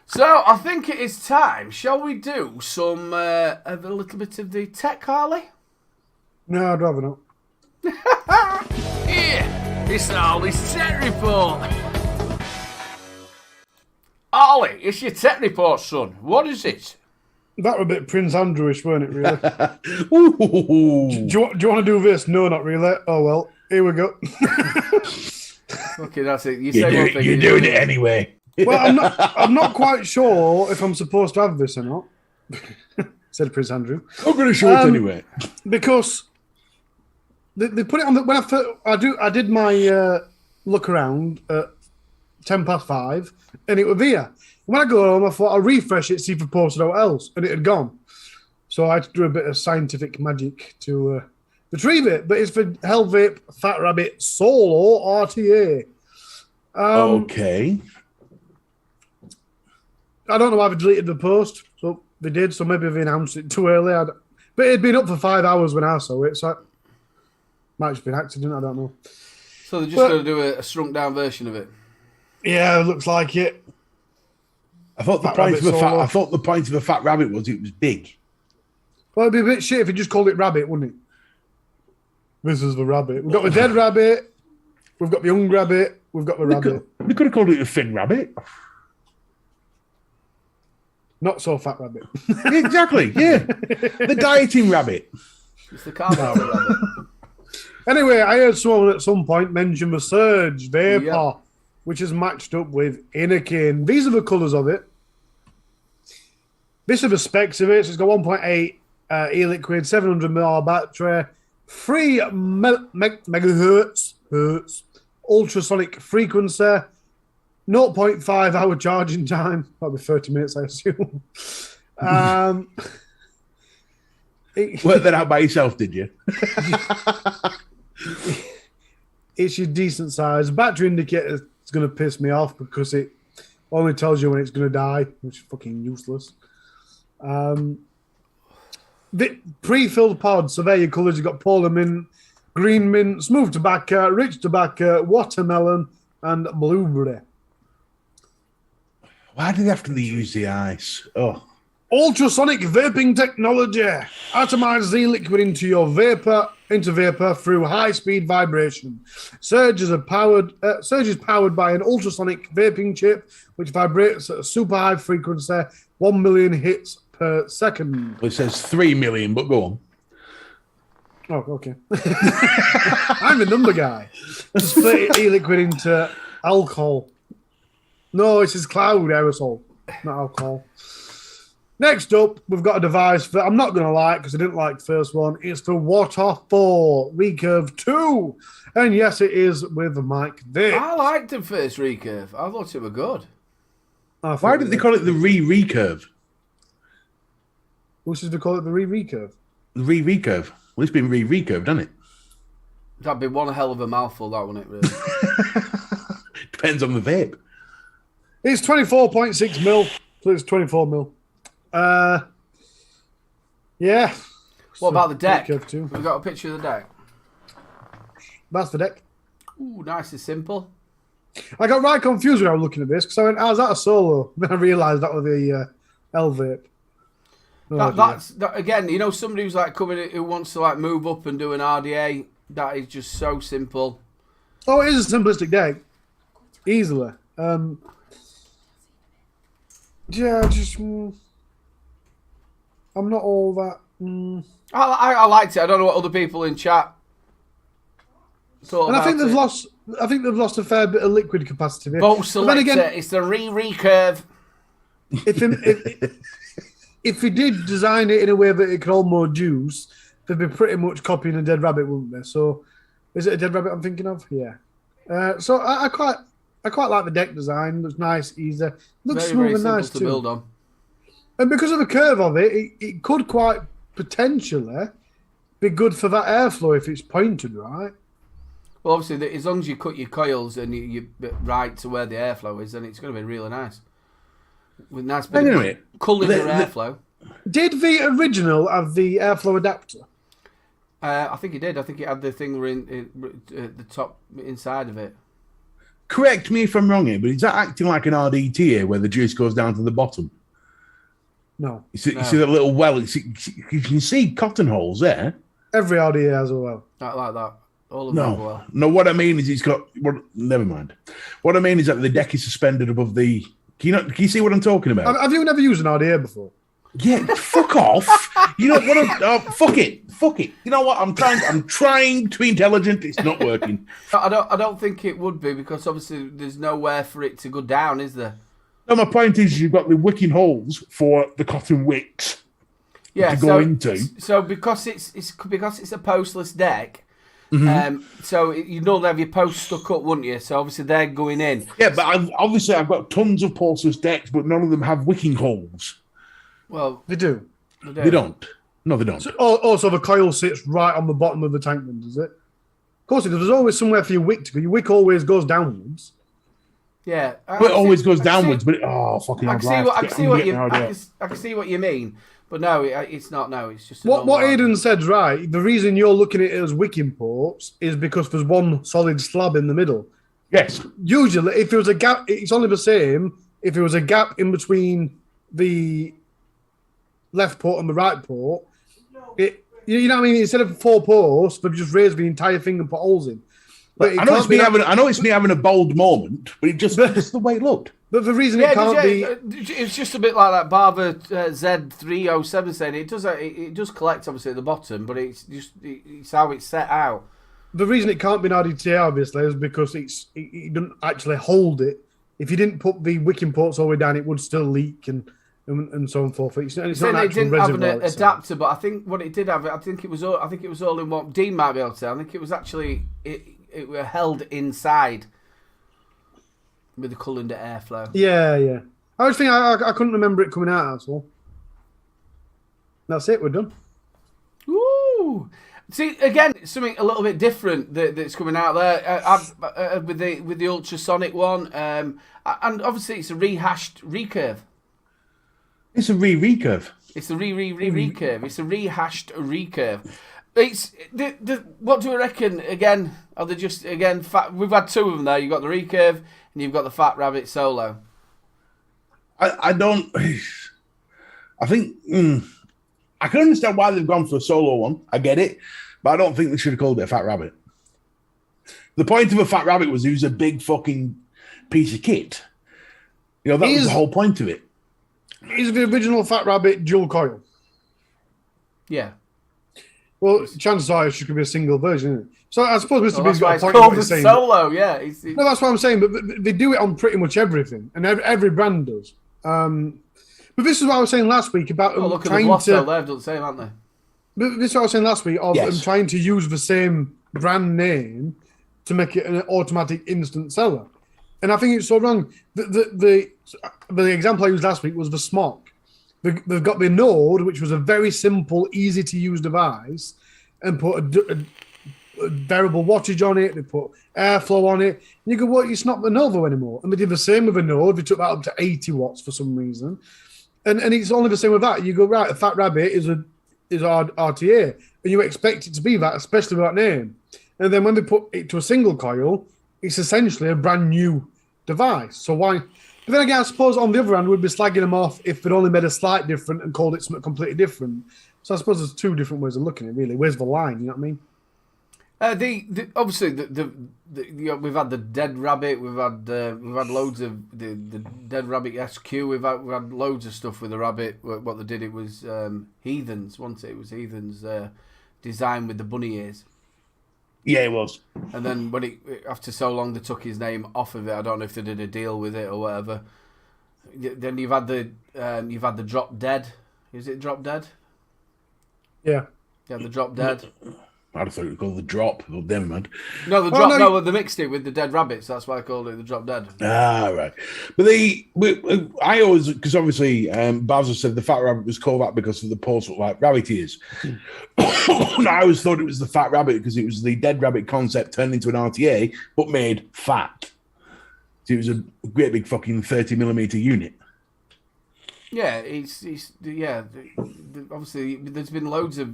So I think it is time. Shall we do some a little bit of the tech, Harley? No, I'd rather not. Yeah, it's Harley's tech report. Harley, it's your tech report, son. What is it? That was a bit Prince Andrewish, weren't it, really? Ooh. Do you want to do this? No, not really. Oh, well, here we go. Okay, that's it. You say one thing. You're doing it anyway. Well, I'm not quite sure if I'm supposed to have this or not, said Prince Andrew. I'm going to show it anyway. Because they put it on when I did my look around at 5:10, and it was here. When I go home, I thought I'll refresh it, see if it posted out else, and it had gone. So I had to do a bit of scientific magic to retrieve it. But it's for Hell Vape Fat Rabbit Solo RTA. Okay. I don't know why they deleted the post, but they did. So maybe they announced it too early. But it had been up for 5 hours when I saw it, so it might have just been an accident. I don't know. So they're just going to do a shrunk down version of it. Yeah, it looks like it. I thought the point of a fat rabbit was it was big. Well, it'd be a bit shit if you just called it rabbit, wouldn't it? This is the rabbit. We've got the dead rabbit. We've got the young rabbit. We've got the rabbit. They could have called it a thin rabbit. Not so fat rabbit. Exactly, yeah. The dieting rabbit. It's the carbonated rabbit. Anyway, I heard someone at some point mention the Surge Vapor, which is matched up with Innokin. These are the colours of it. These are the specs of it. So it's got 1.8 e-liquid, 700 mAh battery, 3 megahertz ultrasonic frequency, 0.5 hour charging time. That'll be 30 minutes, I assume. Worked that out by yourself, did you? It's your decent size. Battery indicator is going to piss me off because it only tells you when it's going to die, which is fucking useless. The pre-filled pods, so there your colours. You've got polar mint, green mint, smooth tobacco, rich tobacco, watermelon, and blueberry. Why did they have to use the ice? Oh. Ultrasonic vaping technology atomizes e-liquid into vapor through high-speed vibration. Surge is powered by an ultrasonic vaping chip which vibrates at a super high frequency, 1 million hits per second. Well, it says 3 million, but go on. Oh, okay. I'm the number guy. Split e-liquid into alcohol. No, it says cloud aerosol, not alcohol. Next up, we've got a device that I'm not going to like because I didn't like the first one. It's the Water 4 Recurve 2. And yes, it is with Mike Vick. I liked the first Recurve. I thought it were good. Why didn't they call it the recurve? What should they call it? The recurve? The recurve. Well, it's been recurved, hasn't it? That'd be one hell of a mouthful, that wouldn't it, really? Depends on the vape. It's 24.6 mil, so it's 24 mil. Yeah. What about the deck? Recurve 2. We've got a picture of the deck. That's the deck. Ooh, nice and simple. I got right confused when I was looking at this because I went, "How's that a solo?" Then I realised that was the L-Vape. Again, you know, somebody who's like coming in, who wants to like move up and do an RDA. That is just so simple. Oh, it is a simplistic deck, easily. Yeah, I'm not all that I liked it. I don't know what other people in chat thought And about I think they've it. lost. I think they've lost a fair bit of liquid capacity. There. Bolt But selector. then again, It's the recurve. if we did design it in a way that it could hold more juice, they'd be pretty much copying a dead rabbit, wouldn't they? So, is it a dead rabbit I'm thinking of? Yeah. So I quite like the deck design. Looks nice, easy. Looks Very, smooth very and simple nice to too. build on. And because of the curve of it, it could quite potentially be good for that airflow if it's pointed right. Well, obviously, as long as you cut your coils and you right to where the airflow is, then it's going to be really nice. With nice bit of colour in your airflow. Did the original have the airflow adapter? I think it did. I think it had the thing in the top inside of it. Correct me if I'm wrong here, but is that acting like an RDT here where the juice goes down to the bottom? No. You see that little well? You can see cotton holes there. Every RDA has a well. Not like that. All of them well. No. What I mean is it's got. Never mind. What I mean is that the deck is suspended above the. Can you see what I'm talking about? Have you never used an RDA before? Yeah, fuck off. You know what? Fuck it. You know what? I'm trying to be intelligent. It's not working. I don't think it would be because obviously there's nowhere for it to go down, is there? No, my point is you've got the wicking holes for the cotton wicks to go into. So because it's a postless deck. Mm-hmm. So you'd normally have your posts stuck up, wouldn't you? So obviously they're going in. Yeah, but I've got tons of porceless decks, but none of them have wicking holes. Well, They do. They don't. No, they don't. So, also, the coil sits right on the bottom of the tank, then, does it? Of course, it does. There's always somewhere for your wick to go. Your wick always goes downwards. Yeah, It always goes downwards, but fucking. I can see what you mean, but no, it's not. No, it's just What Aidan said's right. The reason you're looking at it as wicking ports is because there's one solid slab in the middle. Yes. Usually, if there was a gap, it's only the same if there was a gap in between the left port and the right port. You know what I mean? Instead of 4 ports, they've just raised the entire thing and put holes in. But I know it's me having a bold moment, but it's the way it looked. But the reason it can't be... It's just a bit like that Barber Z307 saying it does collect obviously at the bottom, but it's how it's set out. The reason it can't be an RDTA obviously is because it doesn't actually hold it. If you didn't put the wicking ports all the way down, it would still leak and so on forth. It's not an actual it didn't have an reservoir adapter, but I think what it did have, I think it was all in one. Dean might be able to say. I think it was actually it were held inside with the colander airflow. Yeah. I was thinking I couldn't remember it coming out. That's all. That's it. We're done. Ooh. See, again, something a little bit different that's coming out there with the ultrasonic one, and obviously it's a rehashed recurve. It's a recurve. It's a recurve. It's a rehashed recurve. It's what do we reckon? Again, are they just fat? We've had 2 of them there. You've got the recurve and you've got the Fat Rabbit Solo. I don't. I think I can understand why they've gone for a solo one. I get it, but I don't think they should have called it a Fat Rabbit. The point of a Fat Rabbit was he was a big fucking piece of kit. You know, that was the whole point of it. Is the original Fat Rabbit dual coil? Yeah. Well, chances are it should be a single version, isn't it? So I suppose Mr. B's got a point. It's called the Solo, yeah. No, that's what I'm saying, but they do it on pretty much everything, and every brand does. But this is what I was saying last week about look at the Blotto, they've done the same, haven't they? But this is what I was saying last week of them trying to use the same brand name to make it an automatic instant seller. And I think it's so wrong. The example I used last week was the Smock. They've got the Node, which was a very simple, easy-to-use device, and put a variable wattage on it. They put airflow on it. And you go, well, it's not the Novo anymore. And they did the same with the Node. They took that up to 80 watts for some reason. And it's only the same with that. You go, right, a Fat Rabbit is RTA. And you expect it to be that, especially with that name. And then when they put it to a single coil, it's essentially a brand new device. So why? But then again, I suppose on the other hand, we'd be slagging them off if they'd only made a slight different and called it something completely different. So I suppose there's 2 different ways of looking at it, really. Where's the line? You know what I mean? Obviously we've had the dead rabbit, we've had loads of the dead rabbit SQ, we've had loads of stuff with the rabbit. What they did, it was Heathens, wasn't it? It was Heathens design with the bunny ears. Yeah, it was. And then when after so long they took his name off of it. I don't know if they did a deal with it or whatever. Then you've had the Drop Dead. Is it Drop Dead? Yeah. Yeah, the Drop Dead. I thought it was called the Drop. Oh, never mind. No, the Drop. No, they mixed it with the Dead Rabbits. That's why I called it the Drop Dead. Ah, right. But I always, because obviously Bowser said the Fat Rabbit was called that because of the paws look like rabbit ears. And I always thought it was the Fat Rabbit because it was the Dead Rabbit concept turned into an RTA, but made fat. So it was a great big fucking 30mm unit. Yeah, it's obviously there's been loads of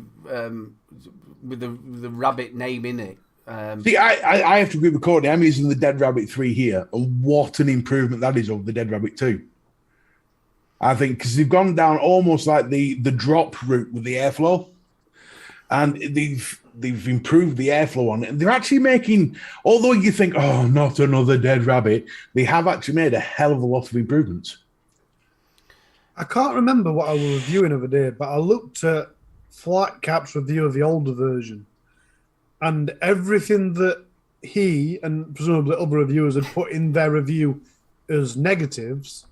with the rabbit name in it. See, I have to agree with Courtney. I'm using the Dead Rabbit 3 here, and what an improvement that is over the Dead Rabbit 2. I think because they've gone down almost like the drop route with the airflow, and they've improved the airflow on it. And they're actually making, although you think, oh, not another Dead Rabbit, they have actually made a hell of a lot of improvements. I can't remember what I was reviewing the other day, but I looked at Flat Cap's review of the older version, and everything that he and presumably other reviewers had put in their review as negatives,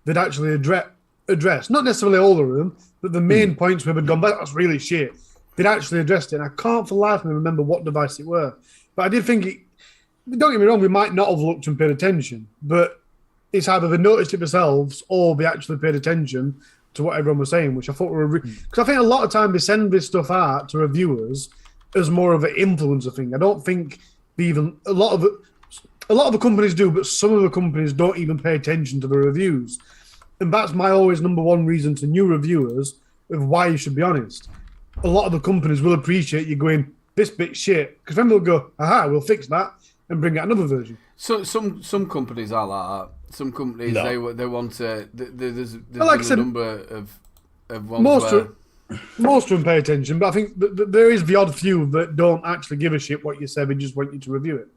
they'd actually addressed. Not necessarily all of them, but the main points where they'd gone, that's really shit. They'd actually addressed it, and I can't for the life of me remember what device it were. But I did think, don't get me wrong, we might not have looked and paid attention, but it's either they noticed it themselves or they actually paid attention to what everyone was saying, which I thought were... Because I think a lot of time they send this stuff out to reviewers as more of an influencer thing. I don't think they even... A lot of the companies do, but some of the companies don't even pay attention to the reviews. And that's my always number one reason to new reviewers of why you should be honest. A lot of the companies will appreciate you going, this bit's shit. Because then they'll go, aha, we'll fix that and bring out another version. So some companies are like that. Some companies, no. they want to... There's like a number of ones most of them pay attention, but I think there is the odd few that don't actually give a shit what you say, they just want you to review it.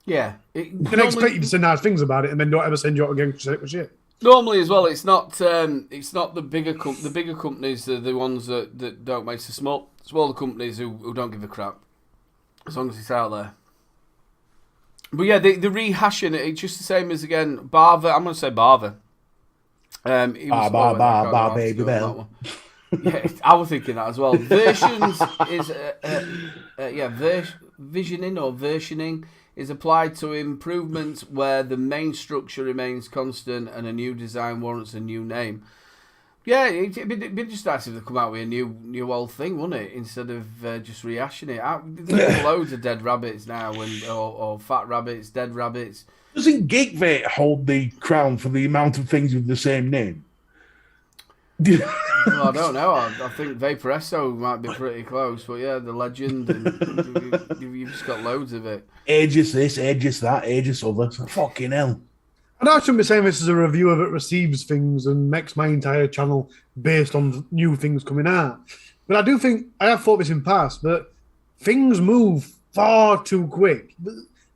Yeah. You can expect you to say nice things about it and then don't ever send you out again because you said it was shit. Normally as well, it's not the bigger companies are the ones that don't make the small. Smaller companies who don't give a crap. As long as it's out there. But yeah, the rehashing it, it's just the same as, again, Barver. I'm going to say Barver. Baby Bell. Yeah, I was thinking that as well. Versions is, versioning is applied to improvements where the main structure remains constant and a new design warrants a new name. Yeah, it'd be just nice if they come out with a new old thing, wouldn't it? Instead of just rehashing it. There's loads of dead rabbits now, or fat rabbits, dead rabbits. Doesn't Geekvate hold the crown for the amount of things with the same name? Well, I don't know. I think Vaporesso might be pretty close, but yeah, the legend. And you've just got loads of it. Aegis this, Aegis that, Aegis other. Fucking hell. And I shouldn't be saying this as a reviewer that receives things and makes my entire channel based on new things coming out. But I do think, I have thought this in past, that things move far too quick.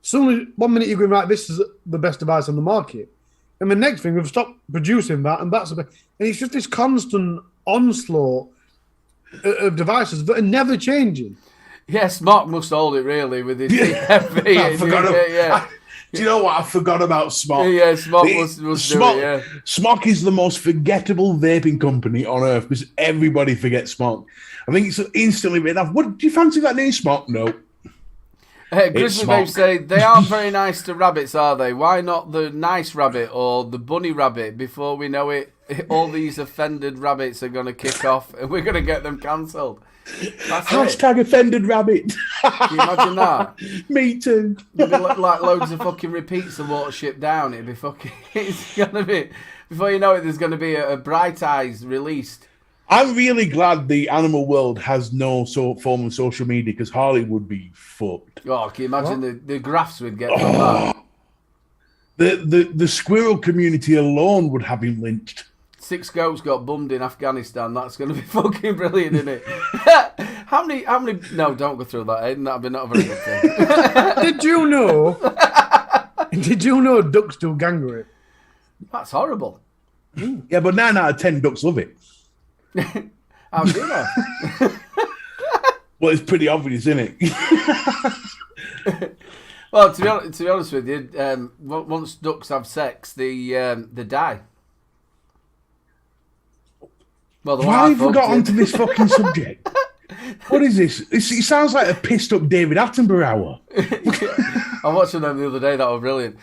Soon, 1 minute you're going, right, this is the best device on the market. And the next thing, we've stopped producing that, and and it's just this constant onslaught of devices that are never changing. Yeah, Smock must hold it, really, with his I forgot do you know what? I forgot about Smock. Yeah, Smock must do it, yeah. Smock is the most forgettable vaping company on earth because everybody forgets Smock. I think it's instantly enough. What do you fancy that name, Smock? No. Grizzly Vape say, they aren't very nice to rabbits, are they? Why not the nice rabbit or the bunny rabbit? Before we know it, all these offended rabbits are going to kick off and we're going to get them cancelled. Hashtag offended rabbit. Can you imagine that? Me too. There'd be like loads of fucking repeats of Watership Down. It'd be fucking... It's going to be... Before you know it, there's going to be a Bright Eyes released. I'm really glad the animal world has no form of social media because Harley would be fucked. Oh, can you imagine the graphs we'd get from that? The squirrel community alone would have him lynched. 6 goats got bummed in Afghanistan. That's going to be fucking brilliant, isn't it? How many? No, don't go through that, Aidan. That'd be not a very good thing. Did you know? Did you know ducks do gang rape? That's horrible. Yeah, but 9 out of 10 ducks love it. How do you know? Well, it's pretty obvious, isn't it? Well, to be honest with you, once ducks have sex, they die. Well, why have we got onto this fucking subject? What is this? It sounds like a pissed up David Attenborough hour. I watched them the other day. That was brilliant.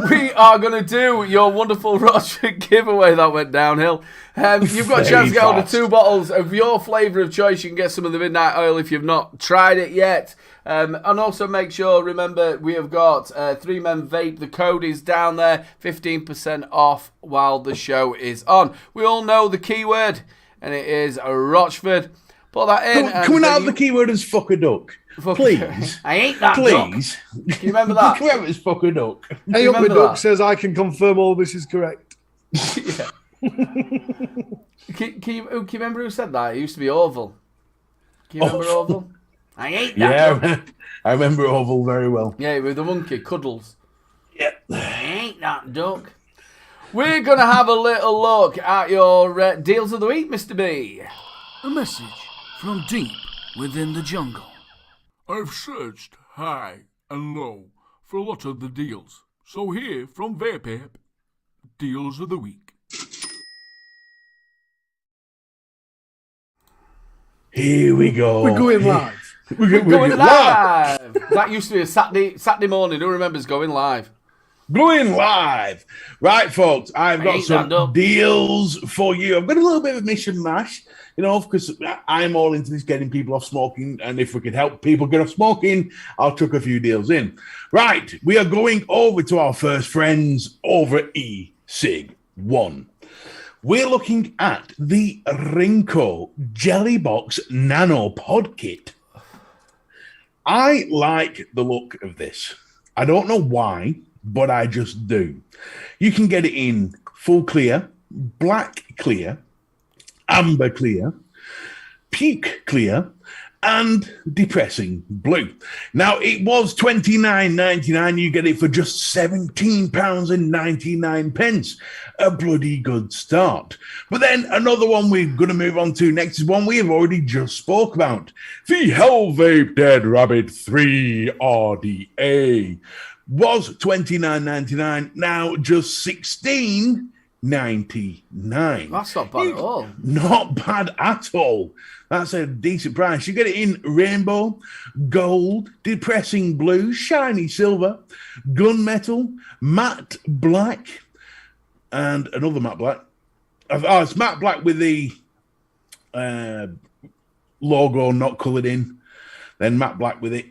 We are going to do your wonderful Rochford giveaway that went downhill. You've got a chance to get hold of 2 bottles of your flavour of choice. You can get some of the Midnight Oil if you've not tried it yet. And also make sure, remember, we have got 3 Men Vape. The code is down there, 15% off while the show is on. We all know the keyword, and it is Rochford. Put that in. Coming out of the keyword as fuck a duck. Please. I ain't that Please. duck. Can you remember that? Come out as fuck a duck. Hey, up the duck says, I can confirm all this is correct. Yeah. Can you remember who said that? It used to be Orville. Can you remember Orville? I ain't that duck. I remember Orville very well. Yeah, with the monkey, Cuddles. Yeah. I ain't that duck. We're going to have a little look at your deals of the week, Mr. B. A message from deep within the jungle. I've searched high and low for a lot of the deals. So here from Vape, deals of the week. Here we go. We're going live. We're Going live. That used to be a Saturday morning. Who remembers going live? Going live. Right, folks, I've got some deals for you. I've got a little bit of a mission mash, because I'm all into this getting people off smoking. And if we can help people get off smoking, I'll chuck a few deals in. Right, we are going over to our first friends over at eCig1. We're looking at the Rinco Jelly Box Nano Pod Kit. I like the look of this. I don't know why, but I just do. You can get it in full clear, black clear, amber clear, puke clear, and depressing blue. Now, it was $29.99. You get it for just £17.99. A bloody good start. But then another one we're going to move on to next is one we have already just spoke about. The Hell Vape Dead Rabbit 3 RDA was $29.99. Now just $16.99. That's not bad at all. Not bad at all. That's a decent price. You get it in rainbow, gold, depressing blue, shiny silver, gunmetal, matte black, and another matte black. Oh, it's matte black with the logo not coloured in. Then matte black with it,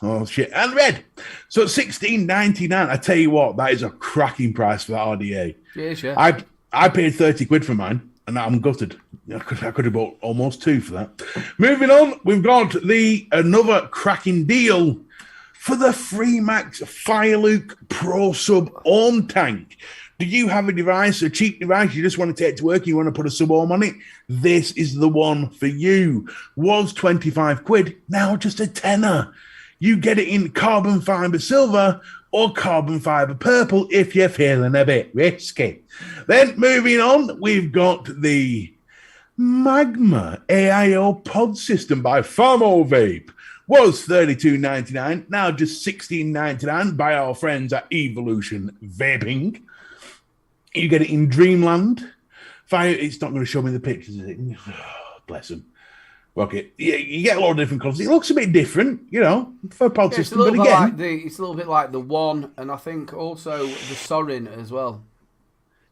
oh shit, and red. So $16.99. I tell you what, that is a cracking price for that RDA. Yeah. I paid 30 quid for mine, and I'm gutted. I could have bought almost 2 for that. Moving on, we've got another cracking deal for the Freemax Fireluke Pro Sub Ohm Tank. Do you have a cheap device, you just want to take to work, you want to put a sub ohm on it? This is the one for you. Was 25 quid, now just a tenner. You get it in carbon fiber silver or carbon fiber purple if you're feeling a bit risky. Then moving on, we've got the Magma AIO pod system by Famo Vape. Was $32.99, now just $16.99 by our friends at Evolution Vaping. You get it in Dreamland. It's not going to show me the pictures, is it? Bless them. Okay, yeah, you get a lot of different colours. It looks a bit different, for a pod system. But again, it's a little bit like the One, and I think also the Sorin as well.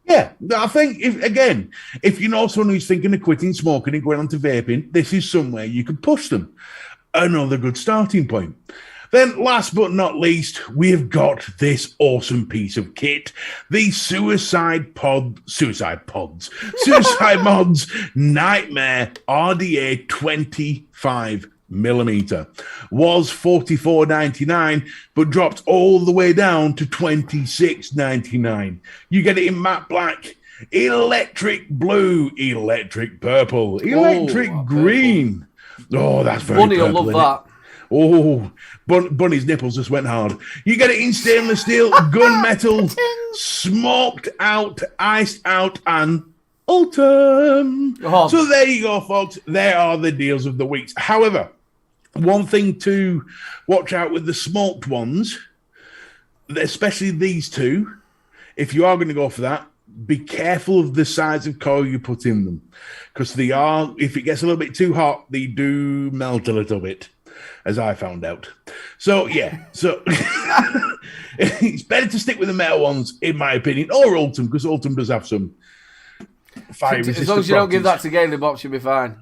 Yeah, I think if you know someone who's thinking of quitting smoking and going on to vaping, this is somewhere you can push them. Another good starting point. Then, last but not least, we've got this awesome piece of kit, the Suicide Mods Nightmare RDA 25mm. Was $44.99, but dropped all the way down to $26.99. You get it in matte black, electric blue, electric purple, electric green, Oh, that's very Bunny will purple, love innit? that. Oh, Bunny's nipples just went hard. You get it in stainless steel, gunmetal, smoked out, iced out, and Ultim. Oh. So there you go, folks. There are the deals of the week. However, one thing to watch out with the smoked ones, especially these two, if you are going to go for that, be careful of the size of coil you put in them. Because they are, if it gets a little bit too hot, they do melt a little bit, as I found out. So, yeah. So, it's better to stick with the metal ones, in my opinion, or Ultim, because Ultim does have some fire resistant As long as you don't give that properties. to Gaily Box, you'll be fine.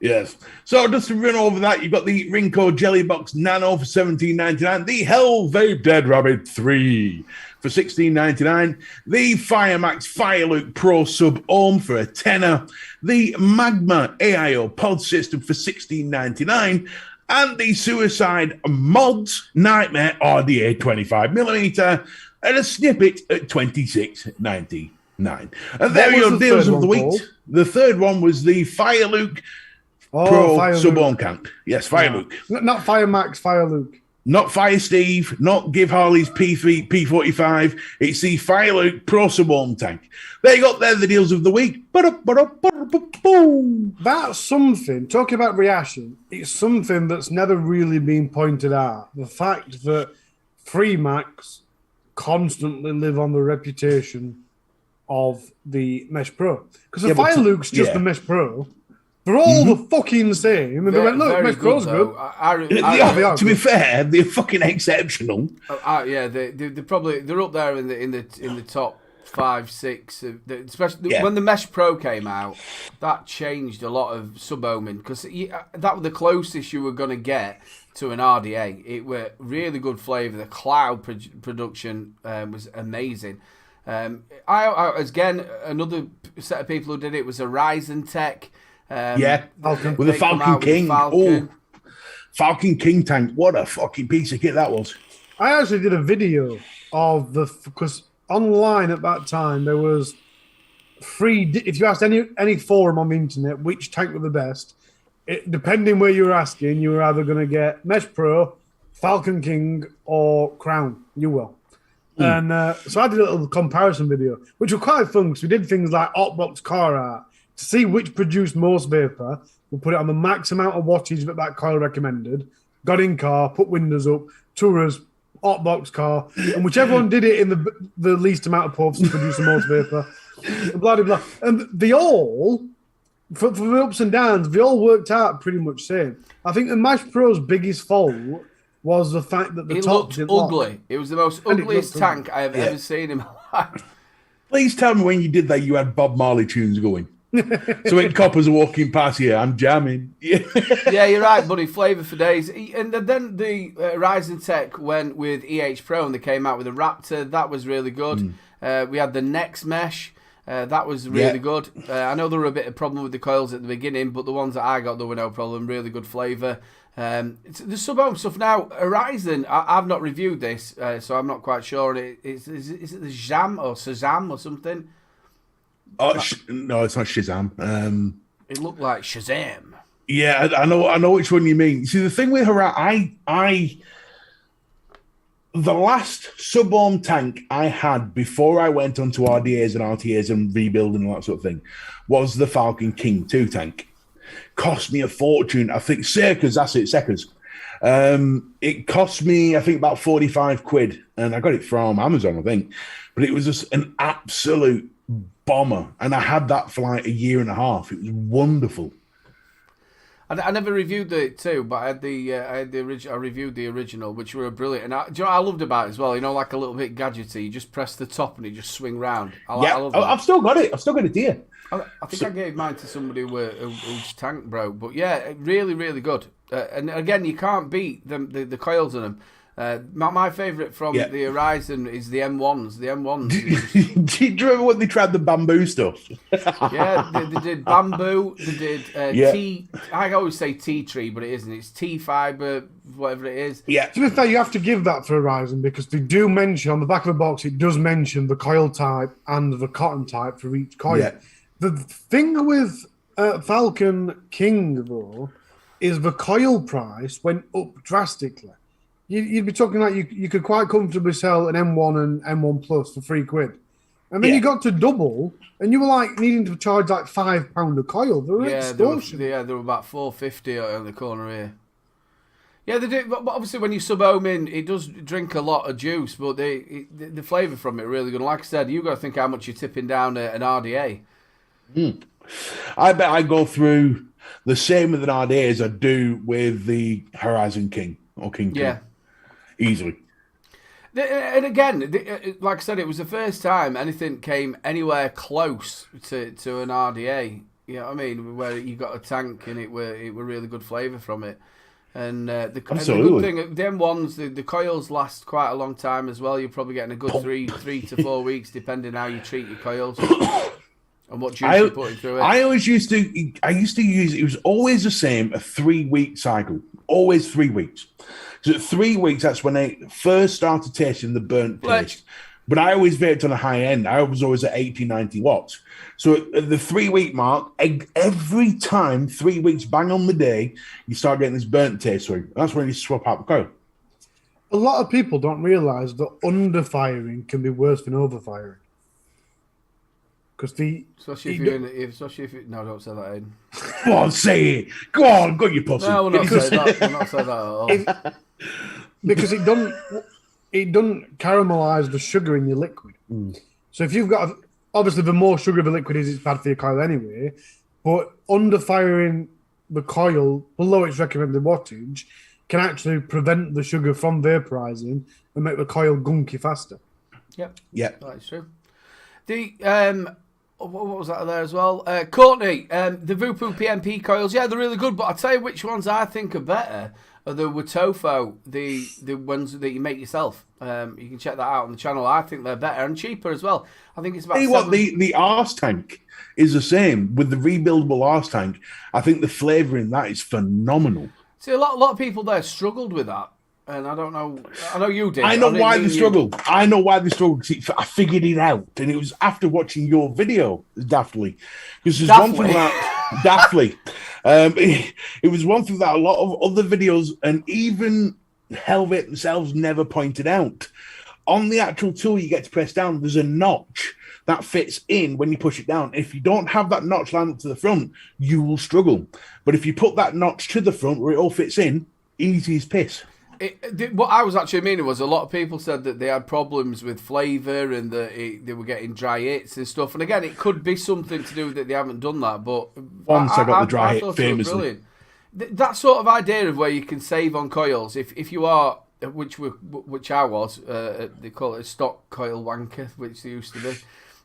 Yes. So just to run over that, you've got the Rinco Jelly Box Nano for $17.99, the Hell Vape Dead Rabbit 3 for $16.99, the Firemax Fire Luke Pro Sub Ohm for a tenner, the Magma AIO Pod System for $16.99, and the Suicide Mods Nightmare RDA 25mm and a snippet at $26.99. And there What you was go, the deals third of the one week. called? The third one was the Fire Luke Oh, Pro Fire Sub Luke. Ohm count. Yes, Fire Yeah. Luke. Not Fire Max, Fire Luke. Not Fire Steve, not Give Harley's P3, P45. It's the Fire Luke Pro Sub Ohm tank. There you go, they're the deals of the week. Boom. That's something, talking about reaction, it's something that's never really been pointed out. The fact that Freemax constantly live on the reputation of the Mesh Pro. Because the Yeah, but Fire Luke's just yeah. the Mesh Pro. They're all the fucking same. And they went, look, Very Mesh Pro's though. good. Yeah, to be fair, they're fucking exceptional. Yeah, they're up there in the top 5, 6. Especially Yeah. when the Mesh Pro came out, that changed a lot of sub-ohming because that was the closest you were going to get to an RDA. It were really good flavour. The cloud production was amazing. I again, another set of people who did it was a Ryzen Tech. Falcon. With the They come Falcon out with King. Falcon. Oh, Falcon King tank. What a fucking piece of kit that was. I actually did a video of because online at that time there was free. If you asked any forum on the internet which tank were the best, depending where you were asking, you were either going to get Mesh Pro, Falcon King, or Crown. You will. And so I did a little comparison video, which was quite fun because we did things like Hotbox car art to see which produced most vapor. We'll put it on the max amount of wattage that Coil recommended. Got in car, put windows up, tourers, Hotbox car, and whichever one did it in the least amount of puffs produced the most vapor. Blah, blah, blah. And they all, for the ups and downs, they all worked out pretty much same. I think the Mesh Pro's biggest fault was the fact that the It top looked didn't ugly. lock. It was the most And it ugliest looked tank I have ever seen in my life. Please tell me when you did that, you had Bob Marley tunes going. So when coppers are walking past here, I'm jamming. Yeah. Yeah, you're right, buddy. Flavour for days. And then the Ryzen Tech went with EH Pro and they came out with a Raptor. That was really good. We had the Next Mesh. That was really good. I know there were a bit of problem with the coils at the beginning, but the ones that I got, there were no problem. Really good flavour. The sub-ohm stuff now, Horizon, I've not reviewed this, so I'm not quite sure. Is it the Shazam or Shazam or something? Oh, no, it's not Shazam. It looked like Shazam. Yeah, I know which one you mean. See, the thing with Horizon, the last sub-ohm tank I had before I went onto RDAs and RTAs and rebuilding and all that sort of thing was the Falcon King 2 tank. Cost me a fortune. I think Circus, that's it, Seckers. It cost me, I think, about 45 quid. And I got it from Amazon, I think. But it was just an absolute bomber. And I had that for like a year and a half. It was wonderful. I never reviewed the two, but I had the original. I reviewed the original, which were brilliant. And do you know what I loved about it as well? You know, like a little bit gadgety. You just press the top and it just swing round. I love that. I've still got it. I've still got it here. I think I gave mine to somebody whose tank broke. But yeah, really, really good. And again, you can't beat the coils on them. My favourite from the Horizon is the M1s. The M1s. Do you remember when they tried the bamboo stuff? Yeah, they did bamboo. They did tea. I always say tea tree, but it isn't. It's tea fibre, whatever it is. Yeah. To be fair, you have to give that for Horizon because they do mention on the back of the box, it does mention the coil type and the cotton type for each coil. Yeah. The thing with Falcon King, though, is the coil price went up drastically. You'd be talking like you could quite comfortably sell an M1 and M1 Plus for £3. And then you got to double, and you were like needing to charge like £5 a coil. They were extortionate. They were about £4.50 on the corner here. Yeah, they do. But obviously, when you sub home in, it does drink a lot of juice, but the flavour from it really good. Like I said, you got to think how much you're tipping down an RDA. I bet I go through the same with an RDA as I do with the Horizon King or King. Yeah, easily. And again, like I said, it was the first time anything came anywhere close to an RDA. You know what I mean? Where you got a tank and it were really good flavour from it. And the good thing, the M1s, the coils last quite a long time as well. You're probably getting a good 3 to 4 weeks, depending how you treat your coils and what juice you're putting through it. I used to use, it was always the same, a 3-week cycle, always 3 weeks. So at 3 weeks, that's when I first started tasting the burnt taste. But I always vaped on a high end. I was always at 80, 90 watts. So at the 3-week mark, every time, 3 weeks, bang on the day, you start getting this burnt taste through. That's when you swap out the coil. A lot of people don't realise that underfiring can be worse than overfiring. Because especially if you no, don't say that, Aiden. Go on, say it. Go on, go you pussy. No, we're not saying that. We're not saying that at all. Because it doesn't caramelise the sugar in your liquid. So if you've got, obviously the more sugar the liquid is, it's bad for your coil anyway, but underfiring the coil below its recommended wattage can actually prevent the sugar from vaporising and make the coil gunky faster. Yep. That's true. What was that there as well? Courtney, the Vupu PMP coils, yeah, they're really good, but I'll tell you which ones I think are better are the Watofo, the ones that you make yourself. You can check that out on the channel. I think they're better and cheaper as well. I think it's about the arse tank is the same with the rebuildable arse tank. I think the flavour in that is phenomenal. See, a lot of people there struggled with that. And I don't know. I know you did. I know why they struggled. I know why they struggled. I figured it out, and it was after watching your video, daftly. Because there's one thing that daftly. It was one thing that a lot of other videos and even Helvet themselves never pointed out. On the actual tool, you get to press down. There's a notch that fits in when you push it down. If you don't have that notch lined up to the front, you will struggle. But if you put that notch to the front where it all fits in, easy as piss. What I was actually meaning was a lot of people said that they had problems with flavour and that they were getting dry hits and stuff. And again, it could be something to do with that they haven't done that. But once I got the dry hit, famously. That sort of idea of where you can save on coils, if you are, which I was, they call it a stock coil wanker, which they used to be.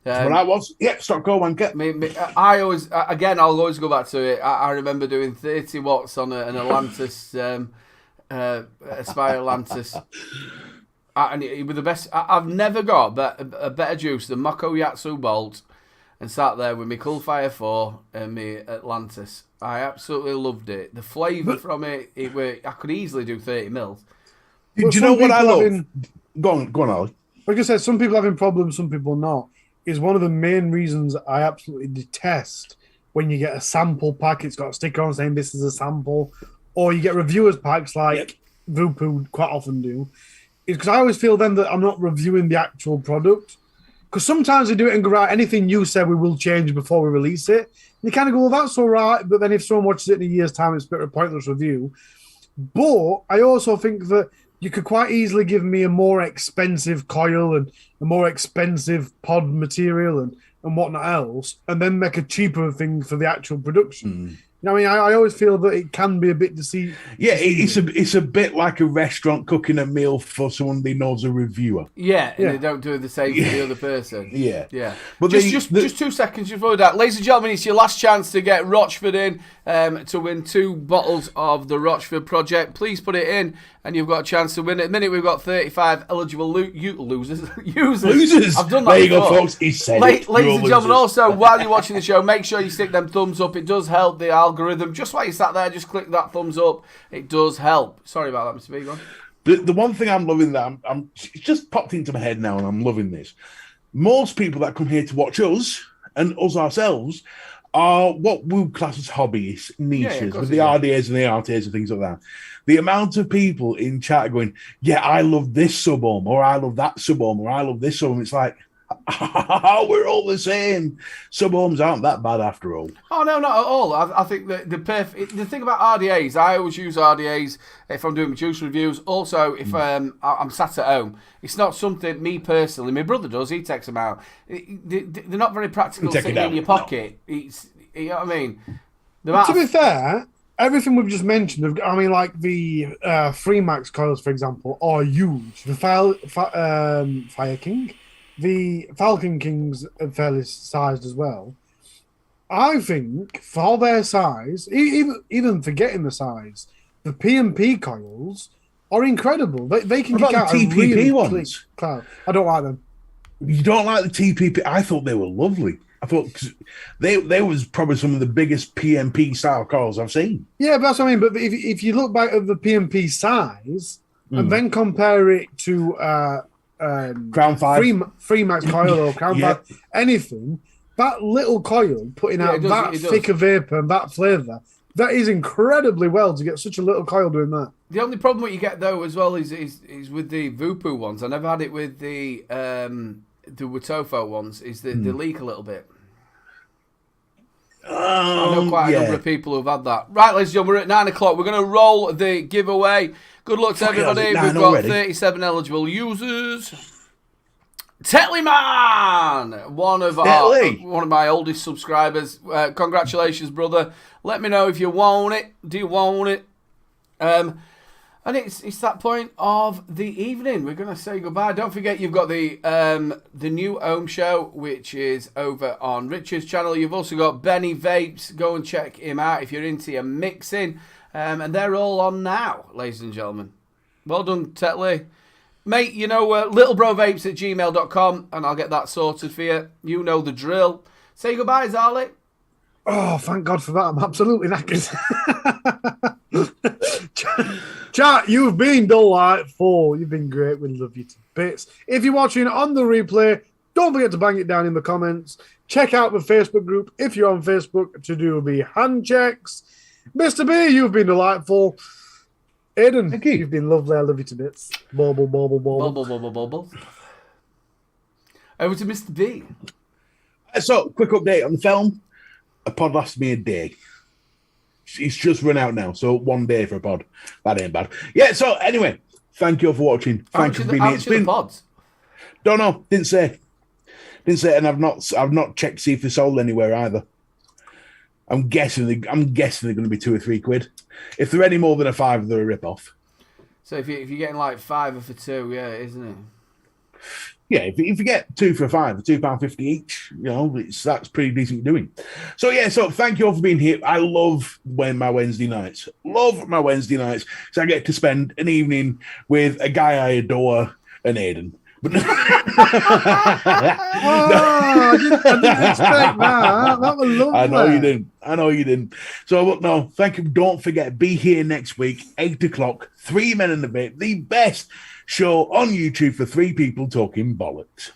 What I was, stock coil wanker. I'll always go back to it. I remember doing 30 watts on an Atlantis. Aspire Atlantis, and it was the best. I've never got a better juice than Moko Yatsu Bolt, and sat there with my Coolfire 4 and my Atlantis. I absolutely loved it. The flavour from it, I could easily do 30 mils. Do you know what I love? Go on, Ali. Like I said, some people having problems, some people not. Is one of the main reasons I absolutely detest when you get a sample pack. It's got a sticker on saying this is a sample. Or you get reviewers packs like Vupu quite often do, is because I always feel then that I'm not reviewing the actual product. Because sometimes they do it and go, right, anything you said we will change before we release it. And you kind of go, well, that's all right. But then if someone watches it in a year's time, it's a bit of a pointless review. But I also think that you could quite easily give me a more expensive coil and a more expensive pod material and whatnot else, and then make a cheaper thing for the actual production. You know what I mean? I always feel that it can be a bit deceiving. Yeah, it's a bit like a restaurant cooking a meal for someone they know as a reviewer. Yeah, and they don't do the same for the other person. Yeah. But just 2 seconds before that. Ladies and gentlemen, it's your last chance to get Rochford in to win 2 bottles of the Rochford Project. Please put it in, and you've got a chance to win it. At the minute, we've got 35 eligible users. I've done that there you before. go, folks. He said Ladies and gentlemen, also, while you're watching the show, make sure you stick them thumbs up. It does help the algorithm. Just while you sat there, just click that thumbs up. It does help. Sorry about that, Mr. B. Go on. The one thing I'm loving that it's just popped into my head now, and I'm loving this. Most people that come here to watch us and us ourselves are what we would class as hobbies, niches, with the RDAs and the RTAs and things like that. The amount of people in chat going, yeah, I love this sub-ohm, or I love that sub-ohm, or I love this sub-ohm. It's like, we're all the same. Sub-ohms aren't that bad after all. Oh, no, not at all. I think that the thing about RDAs, I always use RDAs if I'm doing juice reviews. Also, if I'm sat at home, it's not something, me personally, my brother does, he takes them out. They're not very practical sitting in your pocket. No. You know what I mean? To be fair, everything we've just mentioned, I mean, like the Freemax coils, for example, are huge. The Fire King, the Falcon King's are fairly sized as well. I think for their size, even forgetting the size, the P&P coils are incredible. They can get out the TPP really ones. Cloud. I don't like them. You don't like the TPP? I thought they were lovely. I thought they was probably some of the biggest PMP style coils I've seen. Yeah, but that's what I mean. But if you look back at the PMP size and then compare it to Crown 5, Freemax coil or Crown 5, anything, that little coil putting out that thicker vapor and that flavour, that is incredibly well to get such a little coil doing that. The only problem what you get though as well is with the Vupu ones. I never had it with the Watofo ones. Is they leak a little bit. I know quite a number of people who've had that. Right, ladies and gentlemen, we're at 9 o'clock. We're going to roll the giveaway. Good luck to everybody. We've got 37 eligible users. Tetley Man, one of my oldest subscribers. Congratulations, brother. Let me know if you want it. Do you want it? And it's that point of the evening. We're going to say goodbye. Don't forget you've got the new Ohm Show, which is over on Richard's channel. You've also got Benny Vapes. Go and check him out if you're into your mixing. And they're all on now, ladies and gentlemen. Well done, Tetley. Mate, you know, littleBroVapes@gmail.com, and I'll get that sorted for you. You know the drill. Say goodbye, Zarly. Oh, thank God for that. I'm absolutely knackered. Chat, you've been delightful. You've been great. We love you to bits. If you're watching on the replay, don't forget to bang it down in the comments. Check out the Facebook group if you're on Facebook to do the hand checks. Mr. B, you've been delightful. Aiden, thank you. You've been lovely. I love you to bits. Bobble, bobble, bobble. Bobble, bobble, bobble. Over to Mr. B. So, quick update on the film. A pod lasted me a day. It's just run out now, so 1 day for a pod. That ain't bad. Yeah, so anyway, thank you for watching. Thank you for being here. It's been pods. Don't know, didn't say, and I've not checked to see if they're sold anywhere either. I'm guessing they're going to be £2 or £3. If they're any more than a £5, they're a rip-off. So if you're getting like £5 for £2, yeah, isn't it? Yeah, if you get 2 for a £5, £2.50 each, you know, that's pretty decent doing. So yeah, so thank you all for being here. I love my Wednesday nights. Love my Wednesday nights. So I get to spend an evening with a guy I adore and Aiden. But I didn't expect that. That was lovely. I know you didn't. So no, thank you. Don't forget, be here next week, 8 o'clock, 3 Men and a Vape, the best show on YouTube for 3 people talking bollocks.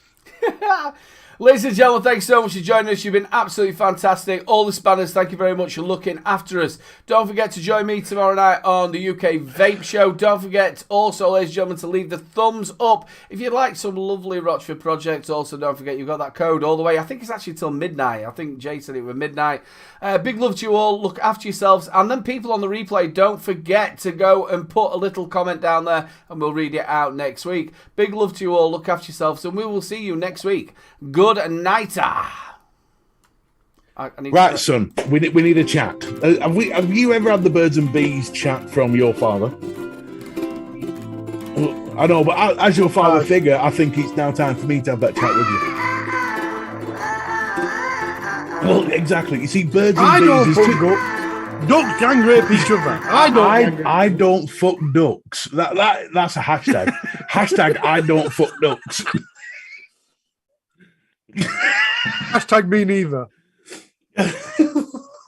Ladies and gentlemen, thanks so much for joining us. You've been absolutely fantastic. All the spanners, thank you very much for looking after us. Don't forget to join me tomorrow night on the UK Vape Show. Don't forget also, ladies and gentlemen, to leave the thumbs up if you'd like some lovely Rochford projects. Also, don't forget you've got that code all the way. I think it's actually till midnight. I think Jay said it was midnight. Big love to you all. Look after yourselves. And then people on the replay, don't forget to go and put a little comment down there and we'll read it out next week. Big love to you all. Look after yourselves and we will see you next week. Good nighter. Right, son. We need a chat. Have you ever had the birds and bees chat from your father? I know, but as your father figure, I think it's now time for me to have that chat with you. Well, exactly. You see, birds and bees. Ducks gang rape each other. I don't fuck ducks. That's a hashtag. Hashtag I don't fuck ducks. Hashtag me neither.